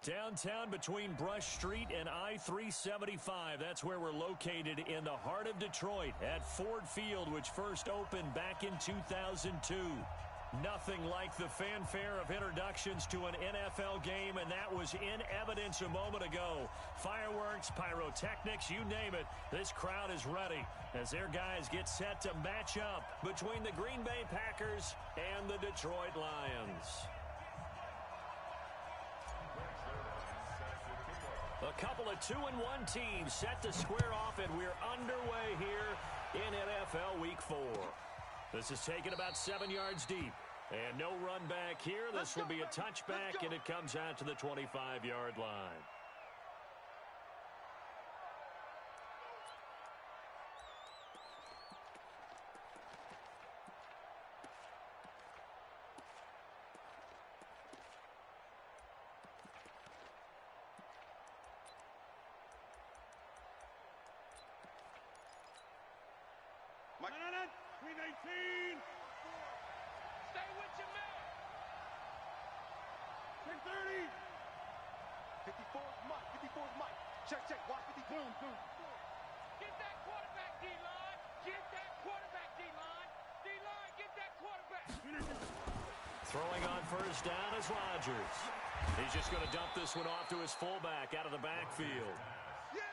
Downtown between Brush Street and I-375. That's where we're located in the heart of Detroit at Ford Field, which first opened back in 2002. Nothing like the fanfare of introductions to an NFL game, and that was in evidence a moment ago. Fireworks, pyrotechnics, you name it. This crowd is ready as their guys get set to match up between the Green Bay Packers and the Detroit Lions. A couple of 2-1 teams set to square off, and we're underway here in NFL Week 4. This is taken about 7 yards deep. And no run back here. This will be a touchback, and it comes out to the 25-yard line. Mike. 319. Stay with your man. 1030. 54's Mike. 54's Mike. Check. Watch 50. Boom. Get that quarterback, D-line. Get that quarterback, D-line. D-line, get that quarterback. Throwing on first down is Rodgers. He's just going to dump this one off to his fullback out of the backfield.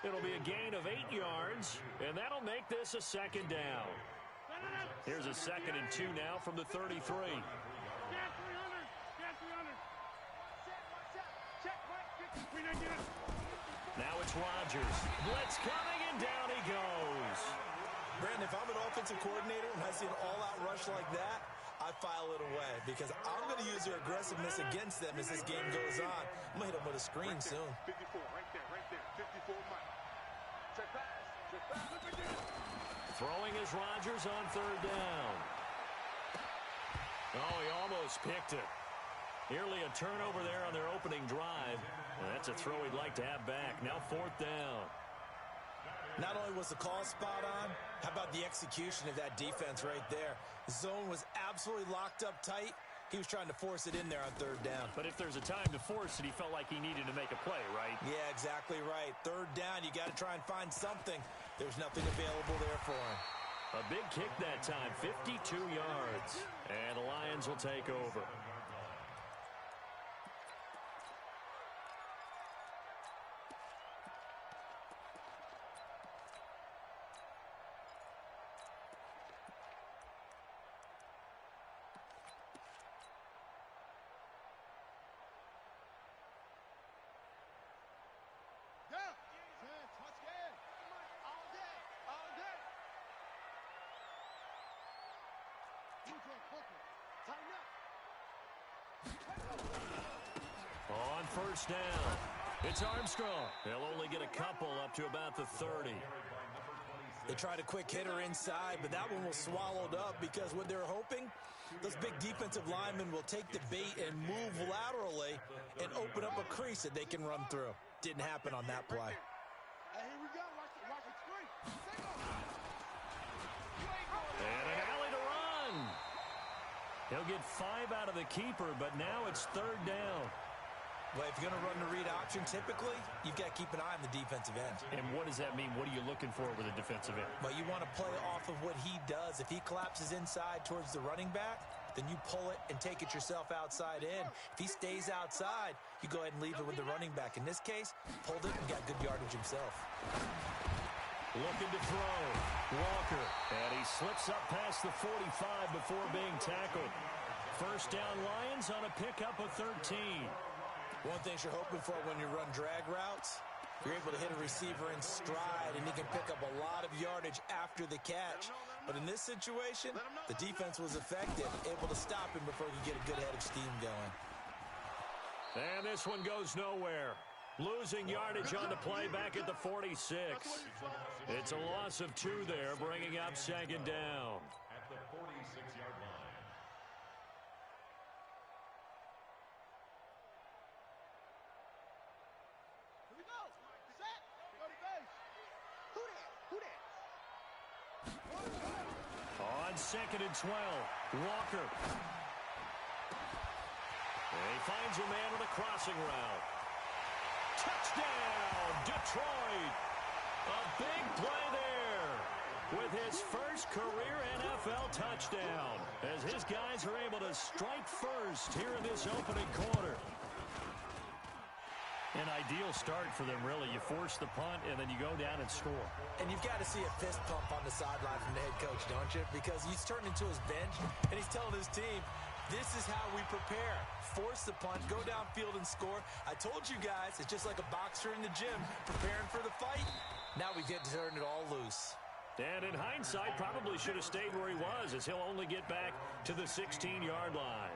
It'll be a gain of 8 yards, and that'll make this a second down. Here's a 2nd and 2 now from the 33. Now it's Rodgers. Blitz coming, and down he goes. Brandon, if I'm an offensive coordinator and I see an all-out rush like that, I file it away because I'm going to use their aggressiveness against them as this game goes on. I'm going to hit them with a screen soon. 54, right there. 54, Mike. Check pass. Throwing is Rodgers on third down. Oh, he almost picked it. Nearly a turnover there on their opening drive. And that's a throw he'd like to have back. Now 4th down. Not only was the call spot on, how about the execution of that defense right there? The zone was absolutely locked up tight. He was trying to force it in there on third down. But if there's a time to force it, he felt like he needed to make a play, right? Yeah, exactly right. Third down, you got to try and find something. There's nothing available there for him. A big kick that time, 52 yards. And the Lions will take over. On first down, it's Armstrong. They'll only get a couple up to about the 30. They tried a quick hitter inside, but that one was swallowed up because what they're hoping, those big defensive linemen will take the bait and move laterally and open up a crease that they can run through. Didn't happen on that play. Hey, here we go. Watch the screen. And an alley to run. He'll get 5 out of the keeper, but now it's third down. Well, if you're going to run the read option, typically, you've got to keep an eye on the defensive end. And what does that mean? What are you looking for with a defensive end? Well, you want to play off of what he does. If he collapses inside towards the running back, then you pull it and take it yourself outside in. If he stays outside, you go ahead and leave it with the running back. In this case, pulled it and got good yardage himself. Looking to throw. Walker. And he slips up past the 45 before being tackled. First down Lions on a pickup of 13. One thing you're hoping for when you run drag routes, you're able to hit a receiver in stride, and he can pick up a lot of yardage after the catch. But in this situation, the defense was effective, able to stop him before he could get a good head of steam going. And this one goes nowhere. Losing yardage on the play back at the 46. It's a loss of 2 there, bringing up second down. At the 46-yard line. On 2nd and 12, Walker. And he finds a man on a crossing route. Touchdown, Detroit. A big play there with his first career NFL touchdown as his guys are able to strike first here in this opening quarter. An ideal start for them, really. You force the punt, and then you go down and score. And you've got to see a fist pump on the sideline from the head coach, don't you? Because he's turned into his bench, and he's telling his team, this is how we prepare. Force the punt, go downfield and score. I told you guys, it's just like a boxer in the gym preparing for the fight. Now we get to turn it all loose. And in hindsight, probably should have stayed where he was, as he'll only get back to the 16-yard line.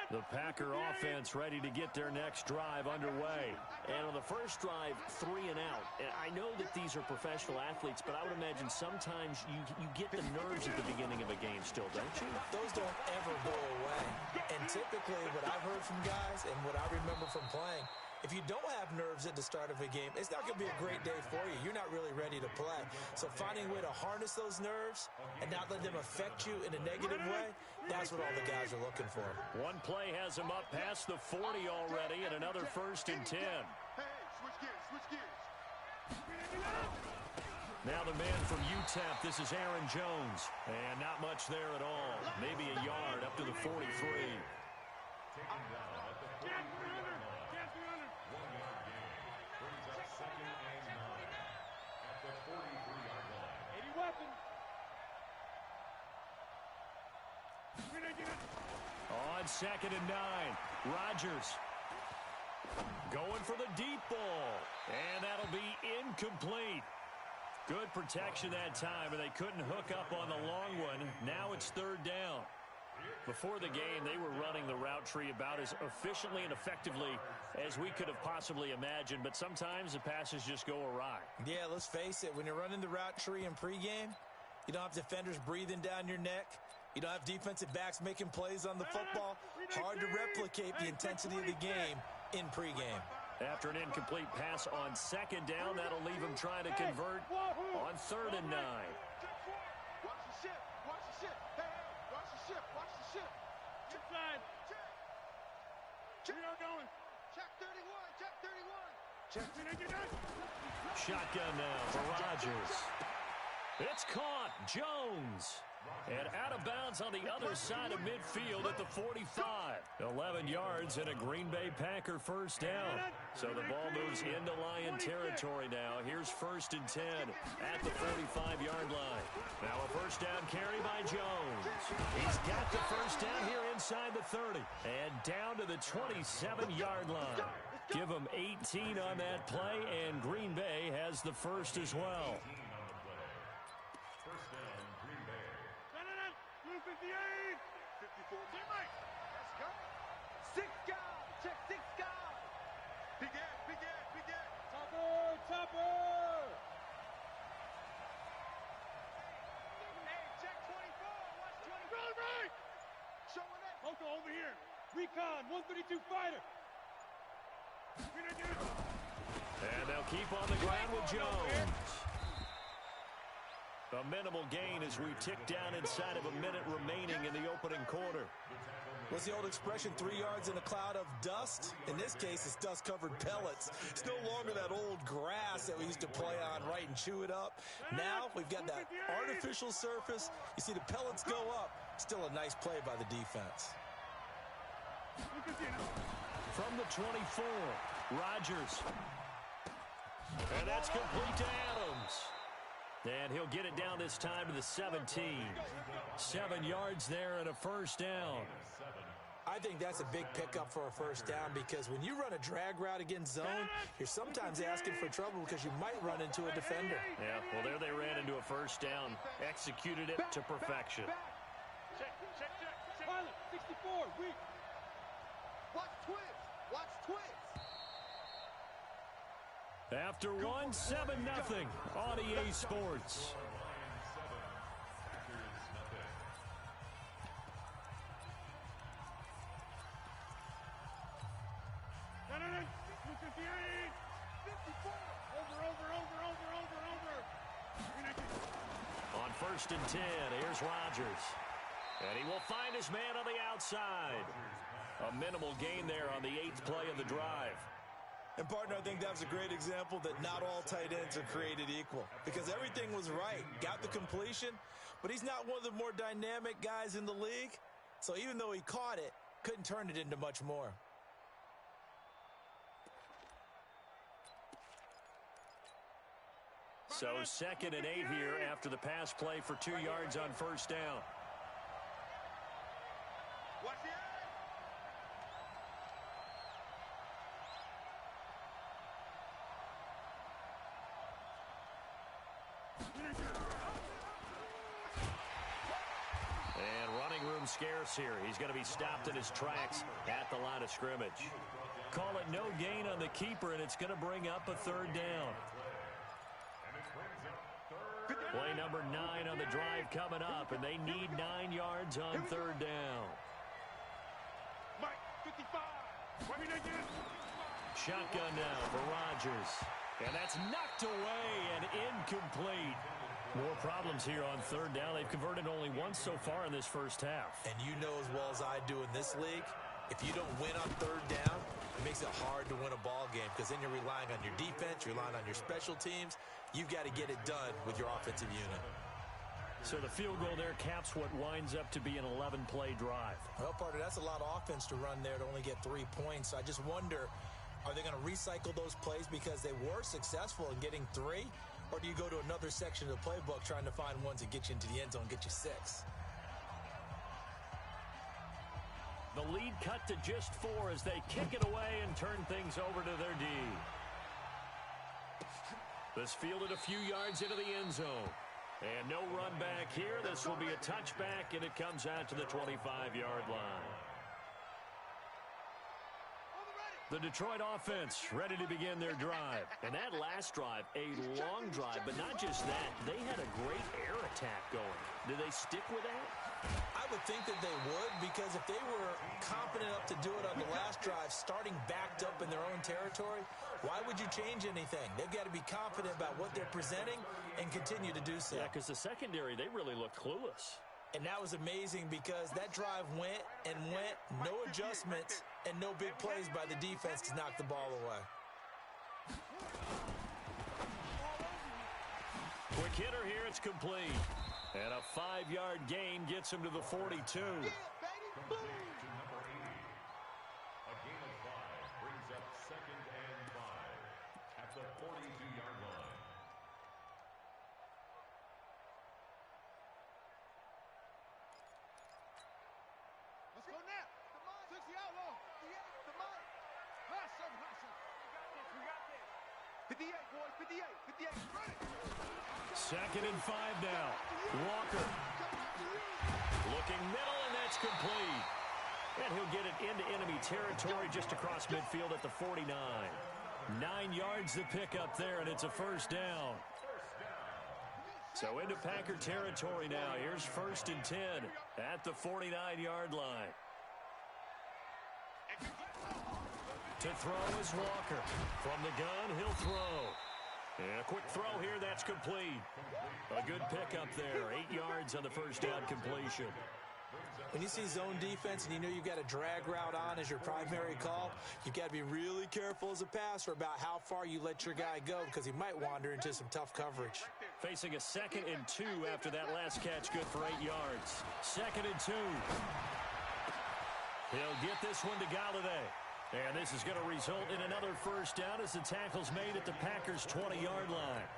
The Packer offense ready to get their next drive underway. And on the first drive, 3 and out. And I know that these are professional athletes, but I would imagine sometimes you get the nerves at the beginning of a game still, don't you? Those don't ever go away. And typically what I've heard from guys and what I remember from playing, if you don't have nerves at the start of a game, it's not going to be a great day for you. You're not really ready to play. So finding a way to harness those nerves and not let them affect you in a negative way, that's what all the guys are looking for. One play has him up past the 40 already, and another 1st and 10. Switch gears. Now the man from UTEP, this is Aaron Jones. And not much there at all. Maybe a yard up to the 43. On 2nd and 9, Rodgers going for the deep ball, and that'll be incomplete. Good protection that time, and they couldn't hook up on the long one. Now it's 3rd down. Before the game, they were running the route tree about as efficiently and effectively as we could have possibly imagined, but sometimes the passes just go awry. Yeah, let's face it, when you're running the route tree in pregame, you don't have defenders breathing down your neck. You don't have defensive backs making plays on the football. Hard to replicate the intensity of the game in pregame. After an incomplete pass on 2nd down, that'll leave him trying to convert on 3rd and 9. Watch the ship. Watch the ship. Hey, watch the ship. Watch the ship. Inside. We are going. Check 31. Check 31. Shotgun now for Rodgers. It's caught. Jones. And out of bounds on the other side of midfield at the 45. 11 yards and a Green Bay Packer 1st down. So the ball moves into Lion territory now. Here's 1st and 10 at the 45-yard line. Now a 1st down carry by Jones. He's got the 1st down here inside the 30. And down to the 27-yard line. Give him 18 on that play, and Green Bay has the 1st as well. 58. 54. Let's go. 6 guys. Check 6 guys. Big Ed. Topper. Hey, check 24. Watch 24. Right. Showing that. Uncle, over here. Recon, 132 fighter. And they'll keep on the ground with Jones. A minimal gain as we tick down inside of a minute remaining in the opening quarter. What's the old expression, 3 yards in a cloud of dust? In this case, it's dust-covered pellets. It's no longer that old grass that we used to play on, right, and chew it up. Now we've got that artificial surface. You see the pellets go up. Still a nice play by the defense. From the 24, Rodgers. And that's complete to Adams. And he'll get it down this time to the 17. 7 yards there and a 1st down. I think that's a big pickup for a 1st down because when you run a drag route against zone, you're sometimes asking for trouble because you might run into a defender. Yeah, well, there they ran into a 1st down. Executed it to perfection. Check. Pilot, 64, weak. Watch twist. After one, 7-0 on EA Sports. Over. first and 10. Here's Rodgers. And he will find his man on the outside. A minimal gain there on the 8th play of the drive. And, partner, I think that was a great example that not all tight ends are created equal. Because everything was right. Got the completion, but he's not one of the more dynamic guys in the league. So even though he caught it, couldn't turn it into much more. So 2nd and 8 here after the pass play for 2 yards on first down. Watch the eye. And running room scarce here. He's going to be stopped in his tracks at the line of scrimmage. Call it no gain on the keeper, and it's going to bring up a 3rd down. Play number 9 on the drive coming up, and they need 9 yards on 3rd down. Mike, 55. Shotgun now for Rodgers. And that's knocked away and incomplete. More problems here on 3rd down. They've converted only once so far in this first half. And you know as well as I do in this league, if you don't win on 3rd down, it makes it hard to win a ball game because then you're relying on your defense, you're relying on your special teams. You've got to get it done with your offensive unit. So the field goal there caps what winds up to be an 11-play drive. Well, partner, that's a lot of offense to run there to only get 3 points. I just wonder, are they going to recycle those plays because they were successful in getting 3? Or do you go to another section of the playbook trying to find ones that get you into the end zone and get you 6? The lead cut to just 4 as they kick it away and turn things over to their D. This fielded a few yards into the end zone. And no run back here. This will be a touchback, and it comes out to the 25-yard line. The Detroit offense ready to begin their drive. And that last drive, a long drive, but not just that. They had a great air attack going. Do they stick with that? I would think that they would, because if they were confident enough to do it on the last drive, starting backed up in their own territory, why would you change anything? They've got to be confident about what they're presenting and continue to do so. Yeah, because the secondary, they really looked clueless. And that was amazing because that drive went and went, no adjustments, and no big plays by the defense to knock the ball away. Quick hitter here, it's complete. And a 5-yard gain gets him to the 42. To number 80. A gain of 5 brings up 2nd and 5 at the 42-yard line. Let's go now. 60 outlaw. The Mike. Hustle, hustle. We got this. 58, boys. 58. 58. Ready. 2nd and 5 now. Walker. Looking middle, and that's complete. And he'll get it into enemy territory just across midfield at the 49. 9 yards to pick up there, and it's a 1st down. So into Packer territory now. Here's 1st and 10 at the 49-yard line. To throw is Walker. From the gun, he'll throw. And a quick throw here, that's complete. A good pickup there. 8 yards on the 1st down completion. When you see zone defense and you know you've got a drag route on as your primary call, you've got to be really careful as a passer about how far you let your guy go because he might wander into some tough coverage. Facing a 2nd and 2 after that last catch, good for 8 yards. 2nd and 2. He'll get this one to Galladay. And this is going to result in another 1st down as the tackle's made at the Packers' 20-yard line.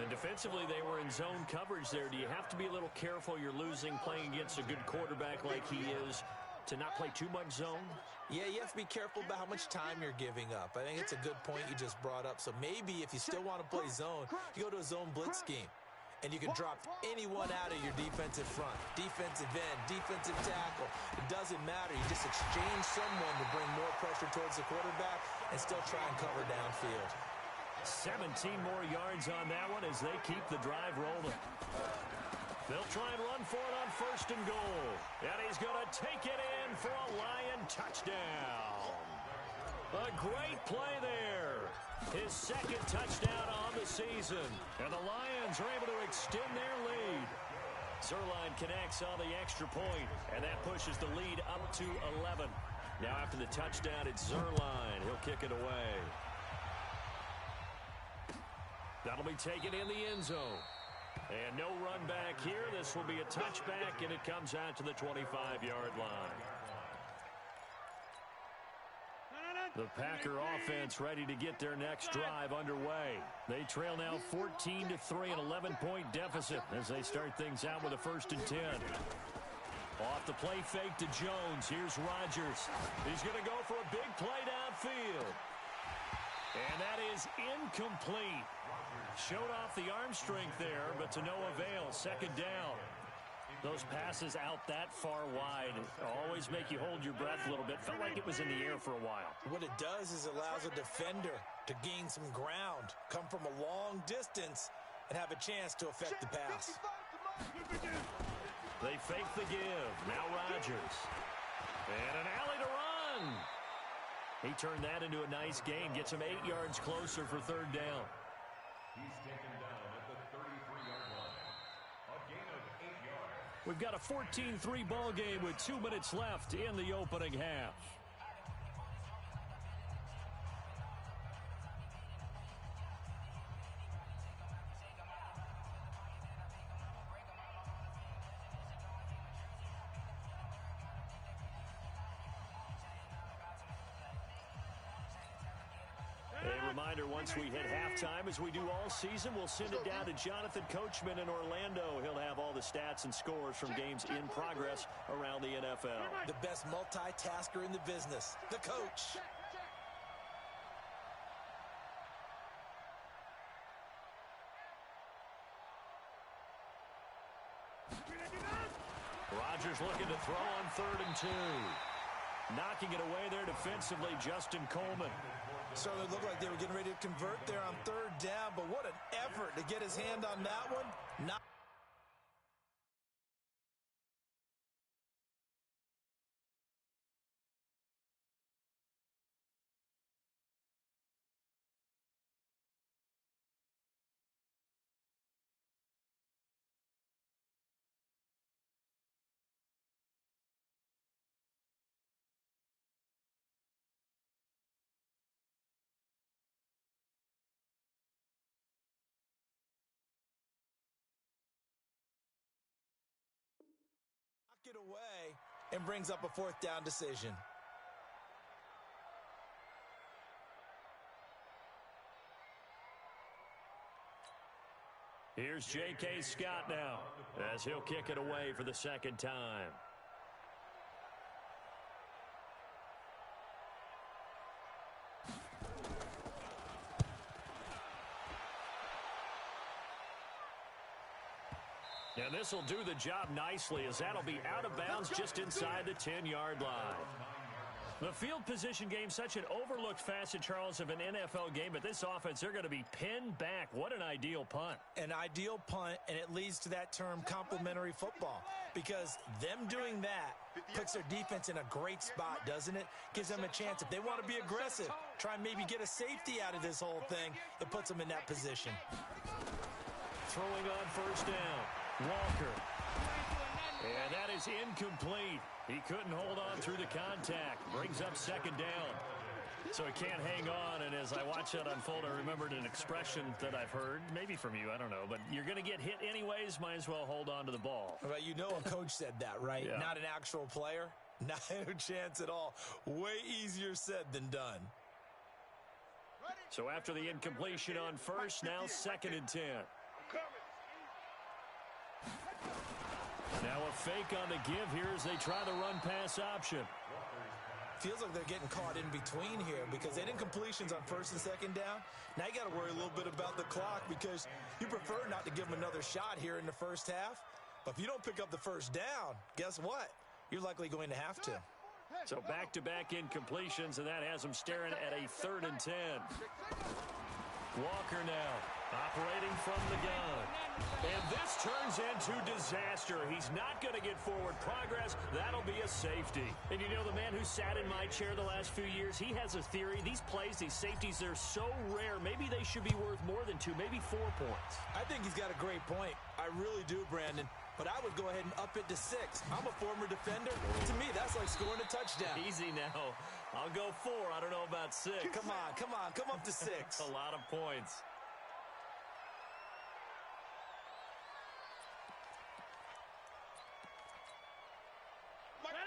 And defensively, they were in zone coverage there. Do you have to be a little careful you're losing playing against a good quarterback like he is to not play too much zone? Yeah, you have to be careful about how much time you're giving up. I think it's a good point you just brought up. So maybe if you still want to play zone, you go to a zone blitz scheme. And you can drop anyone out of your defensive front, defensive end, defensive tackle. It doesn't matter. You just exchange someone to bring more pressure towards the quarterback and still try and cover downfield. 17 more yards on that one as they keep the drive rolling. They'll try and run for it on 1st and goal. And he's going to take it in for a Lion touchdown. A great play there. His 2nd touchdown on the season. And the Lions are able to extend their lead. Zerline connects on the extra point, and that pushes the lead up to 11. Now after the touchdown, it's Zerline. He'll kick it away. That'll be taken in the end zone. And no run back here. This will be a touchback, and it comes out to the 25-yard line. The Packer offense ready to get their next drive underway. They trail now 14-3, an 11-point deficit as they start things out with a 1st and 10. Off the play fake to Jones. Here's Rodgers. He's going to go for a big play downfield. And that is incomplete. Showed off the arm strength there, but to no avail. 2nd down. Those passes out that far wide always make you hold your breath a little bit. Felt like it was in the air for a while. What it does is allows a defender to gain some ground, come from a long distance, and have a chance to affect the pass. They fake the give. Now Rodgers. And an alley to run. He turned that into a nice gain. Gets him 8 yards closer for 3rd down. He's taken down at the 33-yard line. A gain of 8 yards. We've got a 14-3 ball game with 2 minutes left in the opening half. A reminder, once we hit halftime, as we do all season, we'll send it down to Jonathan Coachman in Orlando. He'll have all the stats and scores from games in progress around the NFL. The best multitasker in the business, the coach. Rodgers looking to throw on 3rd and 2. Knocking it away there defensively, Justin Coleman. Certainly looked like they were getting ready to convert there on 3rd down, but what an effort to get his hand on that one. Not it away and brings up a 4th down decision. Here's J.K. Scott now as he'll kick it away for the 2nd time. And this will do the job nicely, as that'll be out of bounds just inside the 10-yard line. The field position game, such an overlooked facet, Charles, of an NFL game, but this offense, they're going to be pinned back. What an ideal punt. An ideal punt, and it leads to that term complementary football, because them doing that puts their defense in a great spot, doesn't it? Gives them a chance. If they want to be aggressive, try and maybe get a safety out of this whole thing, it puts them in that position. Throwing on 1st down. Walker. And that is incomplete. He couldn't hold on through the contact. Brings up 2nd down. So he can't hang on, and as I watch that unfold, I remembered an expression that I've heard, maybe from you, I don't know, but you're going to get hit anyways, might as well hold on to the ball. Well, you know a coach said that, right? Yeah. Not an actual player. Not a chance at all. Way easier said than done. So after the incompletion on 1st, now 2nd and 10. Now a fake on the give here as they try the run-pass option. Feels like they're getting caught in between here because they didn't completions on 1st and 2nd down. Now you got to worry a little bit about the clock because you prefer not to give them another shot here in the 1st half. But if you don't pick up the 1st down, guess what? You're likely going to have to. So back-to-back incompletions, and that has them staring at a 3rd and 10. Walker now operating from the gun. And this turns into disaster. He's not going to get forward progress. That'll be a safety. And you know, the man who sat in my chair the last few years, he has a theory. These plays, these safeties, they're so rare. Maybe they should be worth more than 2, maybe 4 points. I think he's got a great point. I really do, Brandon. But I would go ahead and up it to 6. I'm a former defender. To me, that's like scoring a touchdown. Easy now. I'll go 4. I don't know about 6. Come on. Come up to 6. A lot of points.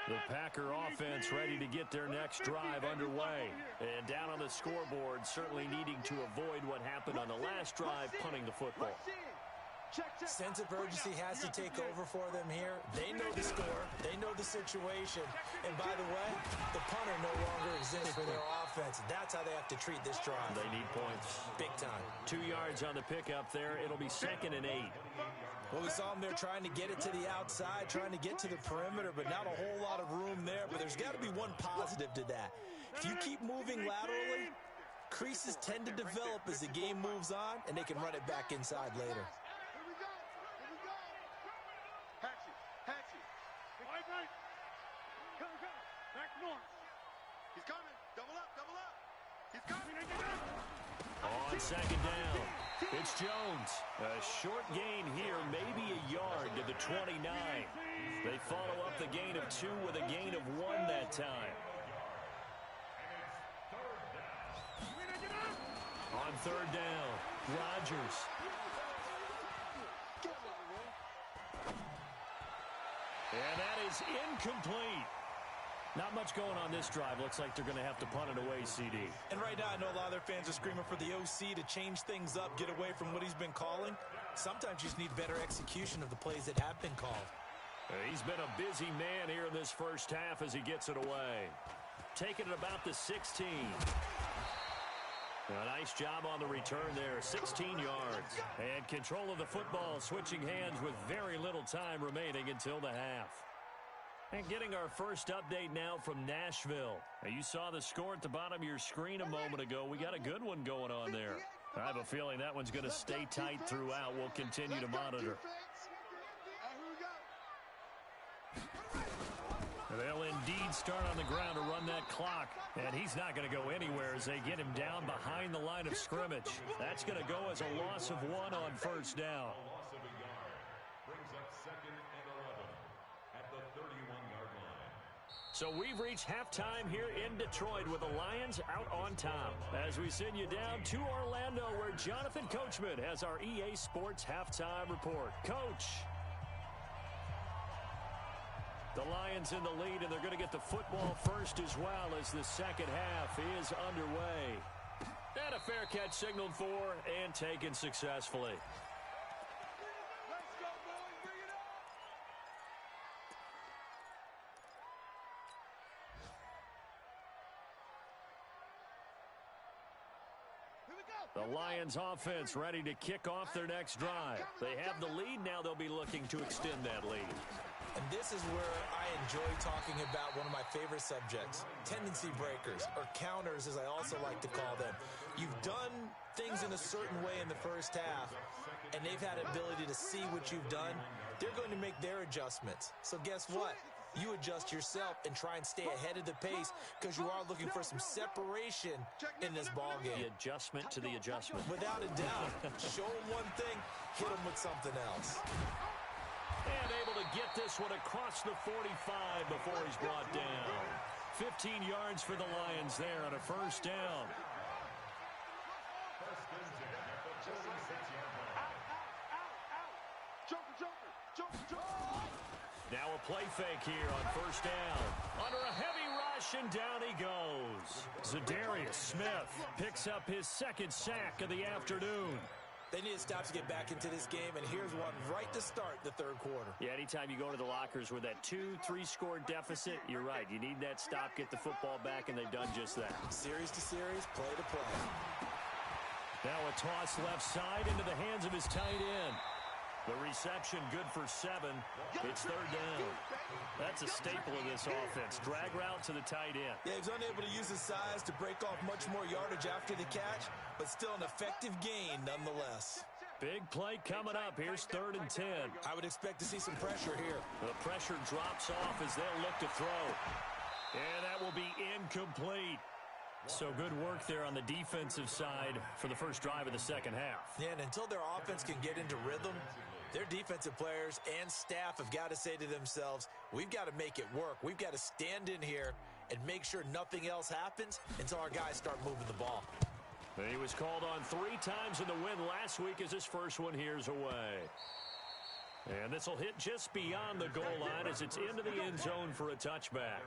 The Packer offense ready to get their next drive underway. And down on the scoreboard, certainly needing to avoid what happened on the last drive, punting the football. Sense of urgency has to take over for them here. They know the score. They know the situation. And by the way, the punter no longer exists for their offense. That's how they have to treat this drive. They need points. Big time. 2 yards on the pickup there. It'll be 2nd and 8. Well, we saw them there trying to get it to the outside, trying to get to the perimeter, but not a whole lot of room there. But there's got to be one positive to that. If you keep moving laterally, creases tend to develop as the game moves on, and they can run it back inside later. He's coming. Double up. He's coming. On 2nd down, it's Jones. A short gain here, maybe a yard to the 29. They follow up the gain of 2 with a gain of 1 that time. On 3rd down, Rodgers. And that is incomplete. Not much going on this drive. Looks like they're going to have to punt it away, CD. And right now, I know a lot of their fans are screaming for the OC to change things up, get away from what he's been calling. Sometimes you just need better execution of the plays that have been called. He's been a busy man here in this first half as he gets it away. Taking it about the 16. A nice job on the return there, 16 yards. And control of the football, switching hands with very little time remaining until the half. And getting our first update now from Nashville. Now, you saw the score at the bottom of your screen a moment ago. We got a good one going on there. I have a feeling that one's going to stay tight throughout. We'll continue to monitor. They'll indeed start on the ground to run that clock. And he's not going to go anywhere as they get him down behind the line of scrimmage. That's going to go as a loss of 1 on 1st down. So we've reached halftime here in Detroit with the Lions out on top. As we send you down to Orlando where Jonathan Coachman has our EA Sports halftime report. Coach. The Lions in the lead, and they're going to get the football first as well as the second half is underway. And a fair catch signaled for and taken successfully. The Lions offense ready to kick off their next drive. They have the lead. Now they'll be looking to extend that lead. And this is where I enjoy talking about one of my favorite subjects, tendency breakers, or counters as I also like to call them. You've done things in a certain way in the first half, and they've had an ability to see what you've done. They're going to make their adjustments. So guess what? You adjust yourself and try and stay ahead of the pace because you are looking for some separation in this ballgame. The adjustment to the adjustment. Without a doubt. Show them one thing, hit them with something else. And able to get this one across the 45 before he's brought down. 15 yards for the Lions there on a first down. Now a play fake here on first down. Under a heavy rush, and down he goes. Zadarius Smith picks up his 2nd sack of the afternoon. They need to stop to get back into this game, and here's one right to start the 3rd quarter. Yeah, anytime you go to the lockers with that 2-3 score deficit, you're right. You need that stop, get the football back, and they've done just that. Series to series, play to play. Now a toss left side into the hands of his tight end. The reception good for 7. It's 3rd down. That's a staple of this offense. Drag route to the tight end. Yeah, he's unable to use his size to break off much more yardage after the catch, but still an effective gain nonetheless. Big play coming up. Here's 3rd and 10. I would expect to see some pressure here. The pressure drops off as they'll look to throw. And that will be incomplete. So good work there on the defensive side for the first drive of the second half. Yeah, and until their offense can get into rhythm, their defensive players and staff have got to say to themselves, we've got to make it work. We've got to stand in here and make sure nothing else happens until our guys start moving the ball. He was called on 3 times in the win last week as his first one here's away. And this will hit just beyond the goal line as it's into the end zone for a touchback.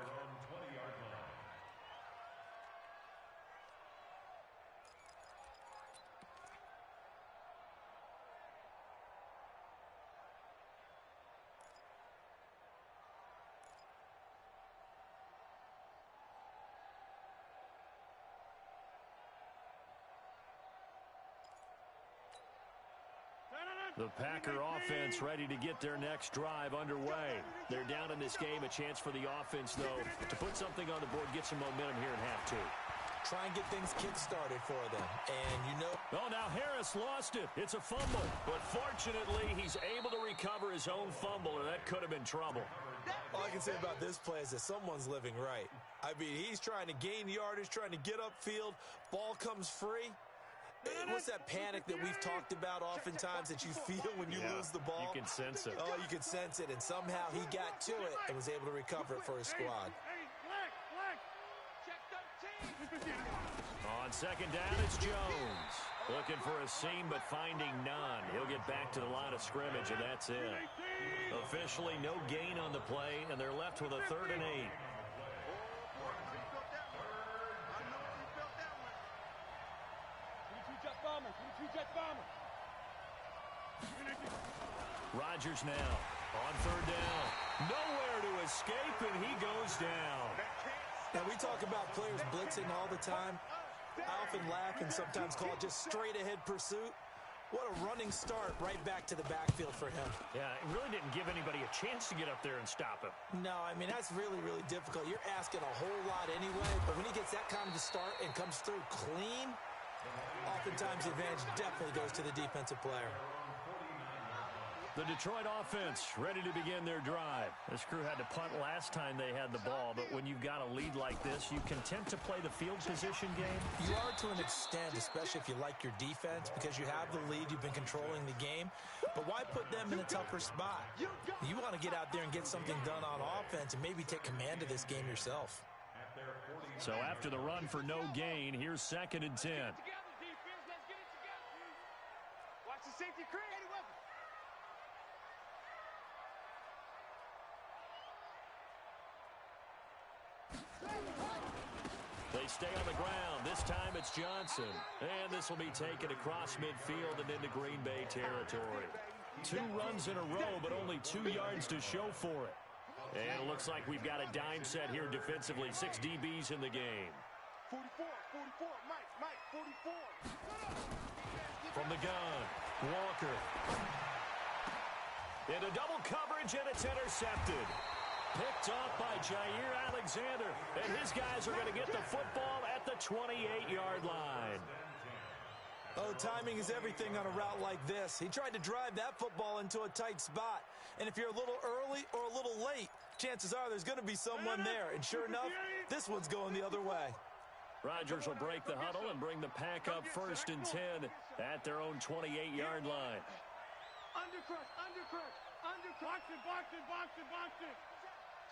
The Packer offense ready to get their next drive underway. They're down in this game. A chance for the offense, though, to put something on the board, get some momentum here in half 2. Try and get things kick-started for them. And, you know... Oh, now Harris lost it. It's a fumble. But fortunately, he's able to recover his own fumble, or that could have been trouble. All I can say about this play is that someone's living right. I mean, he's trying to gain yardage, trying to get upfield. Ball comes free. What's that panic that we've talked about oftentimes that you feel when you lose the ball? You can sense it. Oh, you can sense it. And somehow he got to it and was able to recover it for his squad. On second down, it's Jones. Looking for a seam, but finding none. He'll get back to the line of scrimmage, and that's it. Officially, no gain on the play, and they're left with a 3rd and 8. Rodgers now on 3rd down. Nowhere to escape, and he goes down. Now, we talk about players blitzing all the time. I often laugh and sometimes call it just straight-ahead pursuit. What a running start right back to the backfield for him. Yeah, it really didn't give anybody a chance to get up there and stop him. No, I mean, that's really, really difficult. You're asking a whole lot anyway, but when he gets that kind of a start and comes through clean, oftentimes the advantage definitely goes to the defensive player. The Detroit offense ready to begin their drive. This crew had to punt last time they had the ball, but when you've got a lead like this, you content to play the field position game? You are to an extent, especially if you like your defense, because you have the lead, you've been controlling the game. But why put them in a tougher spot? You want to get out there and get something done on offense and maybe take command of this game yourself. So after the run for no gain, here's 2nd and 10. Watch the safety create. They stay on the ground. This time it's Johnson. And this will be taken across midfield and into Green Bay territory. 2 runs in a row, but only 2 yards to show for it. And it looks like we've got a dime set here defensively. 6 DBs in the game. 44, Mike, 44. From the gun, Walker. Into double coverage, and it's intercepted. Picked off by Jair Alexander, and his guys are going to get the football at the 28-yard line. Oh, timing is everything on a route like this. He tried to drive that football into a tight spot. And if you're a little early or a little late, chances are there's going to be someone there. And sure enough, this one's going the other way. Rodgers will break the huddle and bring the pack up 1st and 10 at their own 28-yard line. Undercrush. Boxing.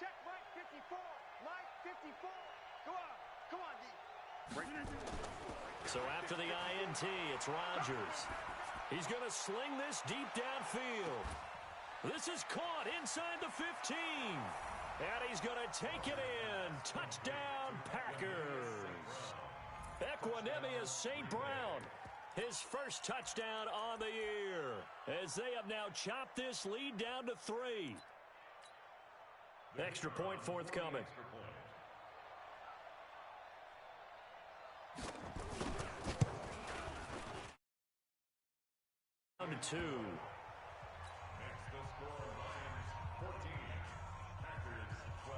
Check Mike 54. Mike 54. Come on, D. So after the INT, it's Rodgers. He's going to sling this deep downfield. This is caught inside the 15. And he's going to take it in. Touchdown, Packers. Equanimous St. Brown. His first touchdown on the year. As they have now chopped this lead down to 3. Extra point forthcoming. Down to 2. Next, the score, Lions 14, Packers 12.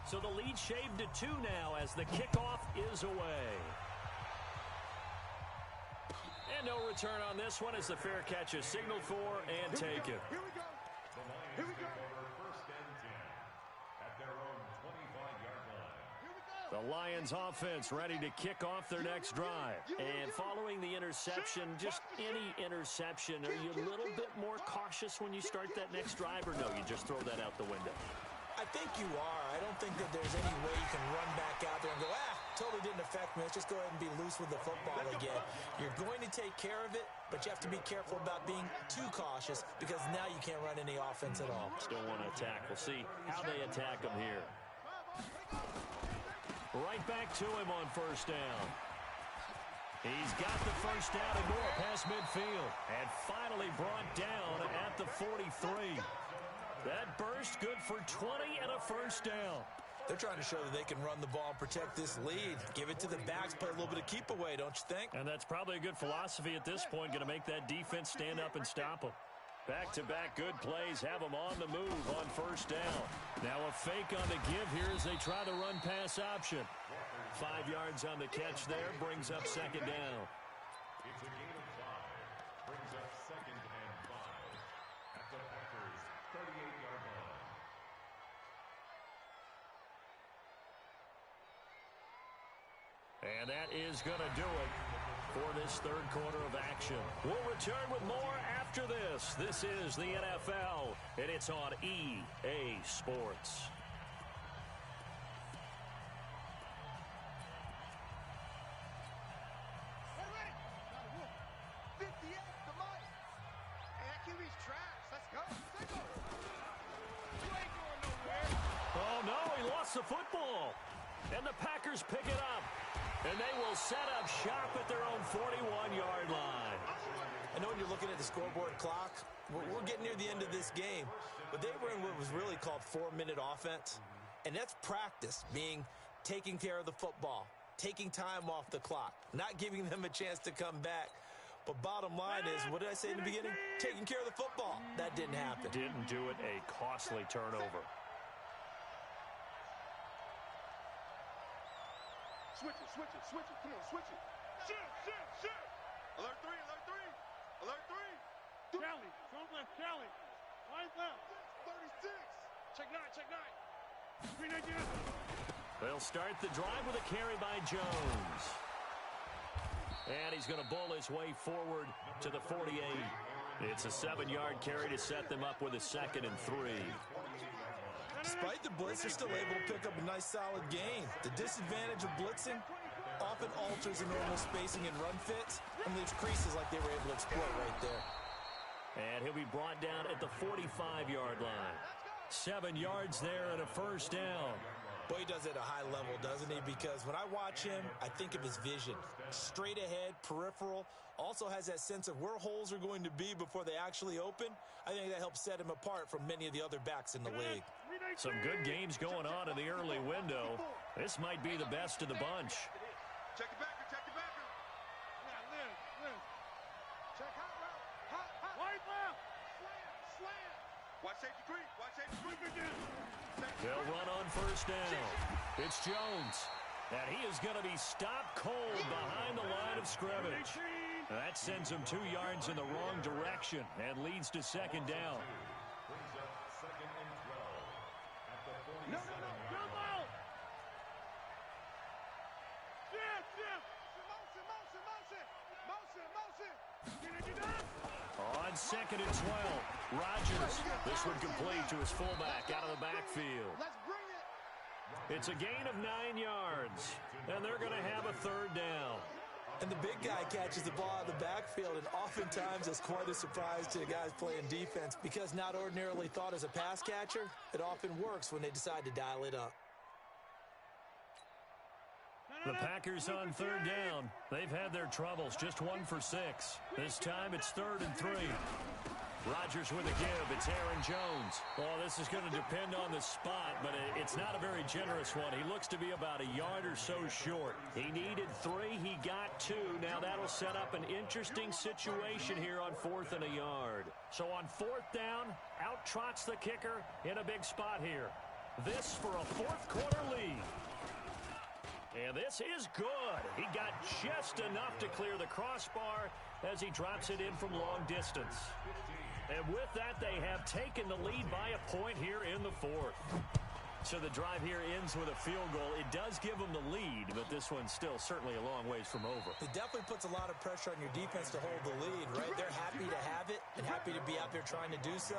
So the lead shaved to 2 now as the kickoff is away. And no return on this one as the fair catch is signaled for and taken. Here we go. Here we go. First and 10 at their own 25-yard line. Here we go. The Lions offense ready to kick off their next drive. And following the interception, just any interception, are you a little bit more cautious when you start that next drive, or no, you just throw that out the window? I think you are. I don't think that there's any way you can run back out there and go, totally didn't affect me. Let's just go ahead and be loose with the football again. You're going to take care of it, but you have to be careful about being too cautious because now you can't run any offense at all. Still want to attack. We'll see how they attack them here. Right back to him on first down. He's got the first down and more past midfield. And finally brought down at the 43. That burst good for 20 and a first down. They're trying to show that they can run the ball and protect this lead. Give it to the backs, play a little bit of keep away, don't you think? And that's probably a good philosophy at this point, going to make that defense stand up and stop them. Back-to-back good plays have them on the move on first down. Now a fake on the give here as they try the run-pass option. 5 yards on the catch there, brings up second down. It's a gain of 5. Brings up second and 5 at the Packers' 38-yard line. And that is going to do it for this third quarter of action. We'll return with more after this. This is the NFL, and it's on EA Sports. Oh, no, he lost the football. And the Packers pick it up. And they will set up shop at their own 41-yard line. I know when you're looking at the scoreboard clock, we're getting near the end of this game. But they were in what was really called 4-minute offense. And that's practice, being taking care of the football, taking time off the clock, not giving them a chance to come back. But bottom line is, what did I say in the beginning? Taking care of the football. That didn't happen. Didn't do it, a costly turnover. Switch it. Come on, switch it. Shit. Alert 3. Alert 3. Kelly, front left, Kelly. Right left. 36. Check 9. 3 again. They'll start the drive with a carry by Jones. And he's going to bull his way forward to the 48. It's a 7-yard carry to set them up with a 2nd and 3. Despite the blitz, they're still able to pick up a nice, solid gain. The disadvantage of blitzing often alters the normal spacing and run fits and leaves creases like they were able to exploit right there. And he'll be brought down at the 45-yard line. 7 yards there and a first down. Boy, he does it at a high level, doesn't he? Because when I watch him, I think of his vision. Straight ahead, peripheral. Also has that sense of where holes are going to be before they actually open. I think that helps set him apart from many of the other backs in the league. Some good games going on in the early window. This might be the best of the bunch. Check the backer. Yeah, Liz. Check hot route. Right left. Slam. Watch safety creep. Again. They'll run on first down. It's Jones. And he is going to be stopped cold behind the line of scrimmage. That sends him 2 yards in the wrong direction and leads to second down. Brings up second and 12 at the 47. No. Come out. Motion. On second and 12, Rodgers. This one complete to his fullback out of the backfield. Let's bring it. It's a gain of 9 yards, and they're going to have a third down. And the big guy catches the ball out of the backfield, and oftentimes it's quite a surprise to the guys playing defense because not ordinarily thought as a pass catcher, it often works when they decide to dial it up. The Packers on third down. They've had their troubles, just 1 for 6. This time it's 3rd and 3. Rodgers with a give. It's Aaron Jones. Well, this is going to depend on the spot, but it's not a very generous one. He looks to be about a yard or so short. He needed 3. He got 2. Now that'll set up an interesting situation here on 4th and a yard. So on 4th down, out trots the kicker in a big spot here. This for a fourth-quarter lead. And this is good. He got just enough to clear the crossbar as he drops it in from long distance. And with that, they have taken the lead by a point here in the fourth. So the drive here ends with a field goal. It does give them the lead, but this one's still certainly a long ways from over. It definitely puts a lot of pressure on your defense to hold the lead, right? They're happy to have it and happy to be out there trying to do so.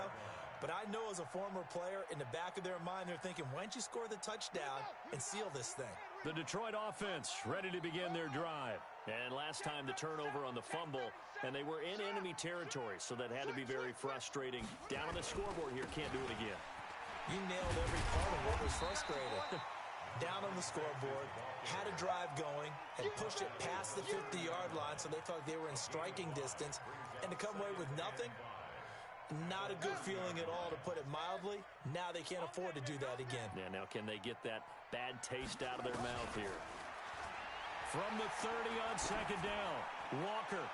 But I know as a former player, in the back of their mind, they're thinking, why don't you score the touchdown and seal this thing? The Detroit offense ready to begin their drive. And last time the turnover on the fumble, and they were in enemy territory, so that had to be very frustrating. Down on the scoreboard here, can't do it again. You nailed every part of what was frustrating. Down on the scoreboard, had a drive going, had pushed it past the 50-yard line, so they thought they were in striking distance, and to come away with nothing, not a good feeling at all, to put it mildly. Now they can't afford to do that again. Yeah, now can they get that bad taste out of their mouth here? From the 30 on second down, Walker.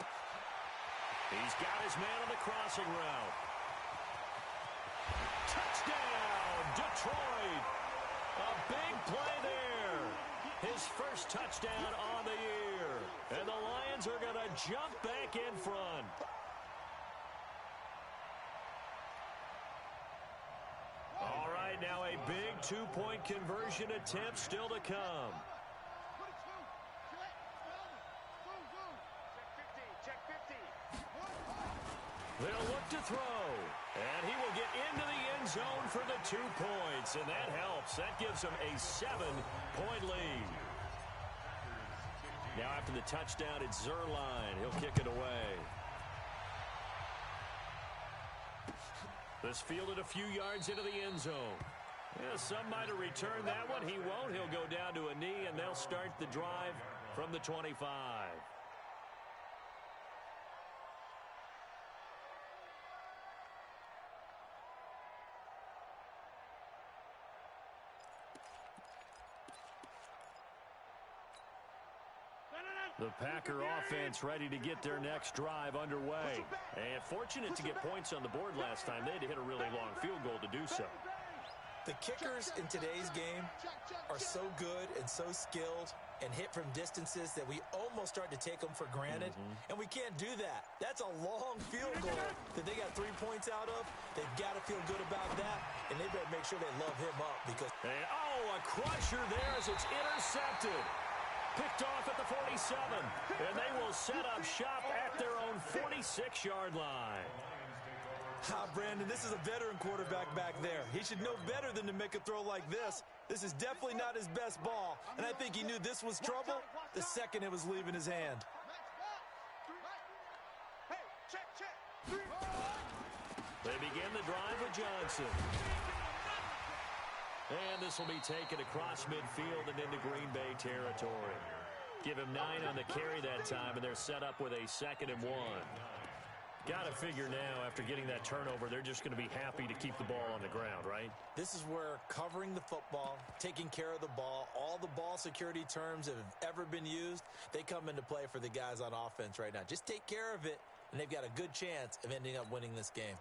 He's got his man on the crossing route. Touchdown, Detroit. A big play there. His first touchdown on the year. And the Lions are going to jump back in front. All right, now a big two-point conversion attempt still to come. They'll look to throw, and he will get into the end zone for the 2 points, and that helps. That gives them a 7-point lead. Now after the touchdown, it's Zerline. He'll kick it away. This fielded a few yards into the end zone. Yeah, some might have returned that one. He won't. He'll go down to a knee, and they'll start the drive from the 25. The Packer offense ready to get their next drive underway. And fortunate to get points on the board last time. They had to hit a really long field goal to do so. The kickers in today's game are so good and so skilled and hit from distances that we almost start to take them for granted. And we can't do that. That's a long field goal that they got 3 points out of. They've got to feel good about that, and they better make sure they love him up because... And, a crusher there as it's intercepted. Picked off at the 47, and they will set up shop at their own 46-yard line. Brandon, this is a veteran quarterback back there. He should know better than to make a throw like this. This is definitely not his best ball, and I think he knew this was trouble the second it was leaving his hand. They begin the drive with Johnson. And this will be taken across midfield and into Green Bay territory. Give him 9 on the carry that time, and they're set up with a 2nd and 1. Got to figure now, after getting that turnover, they're just going to be happy to keep the ball on the ground, right? This is where covering the football, taking care of the ball, all the ball security terms that have ever been used, they come into play for the guys on offense right now. Just take care of it, and they've got a good chance of ending up winning this game.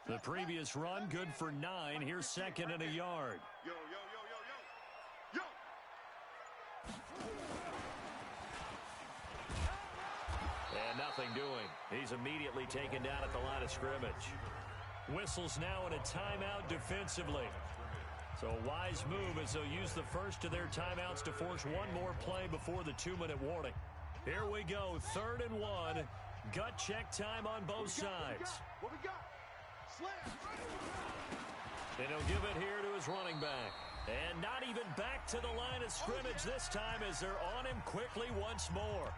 The previous run, good for 9. Here's 2nd and a yard. Yo. And nothing doing. He's immediately taken down at the line of scrimmage. Whistles now in a timeout defensively. So a wise move as they'll use the first of their timeouts to force one more play before the 2-minute warning. Here we go, 3rd and 1. Gut check time on both sides. What we got? And he'll give it here to his running back. And not even back to the line of scrimmage this time as they're on him quickly once more.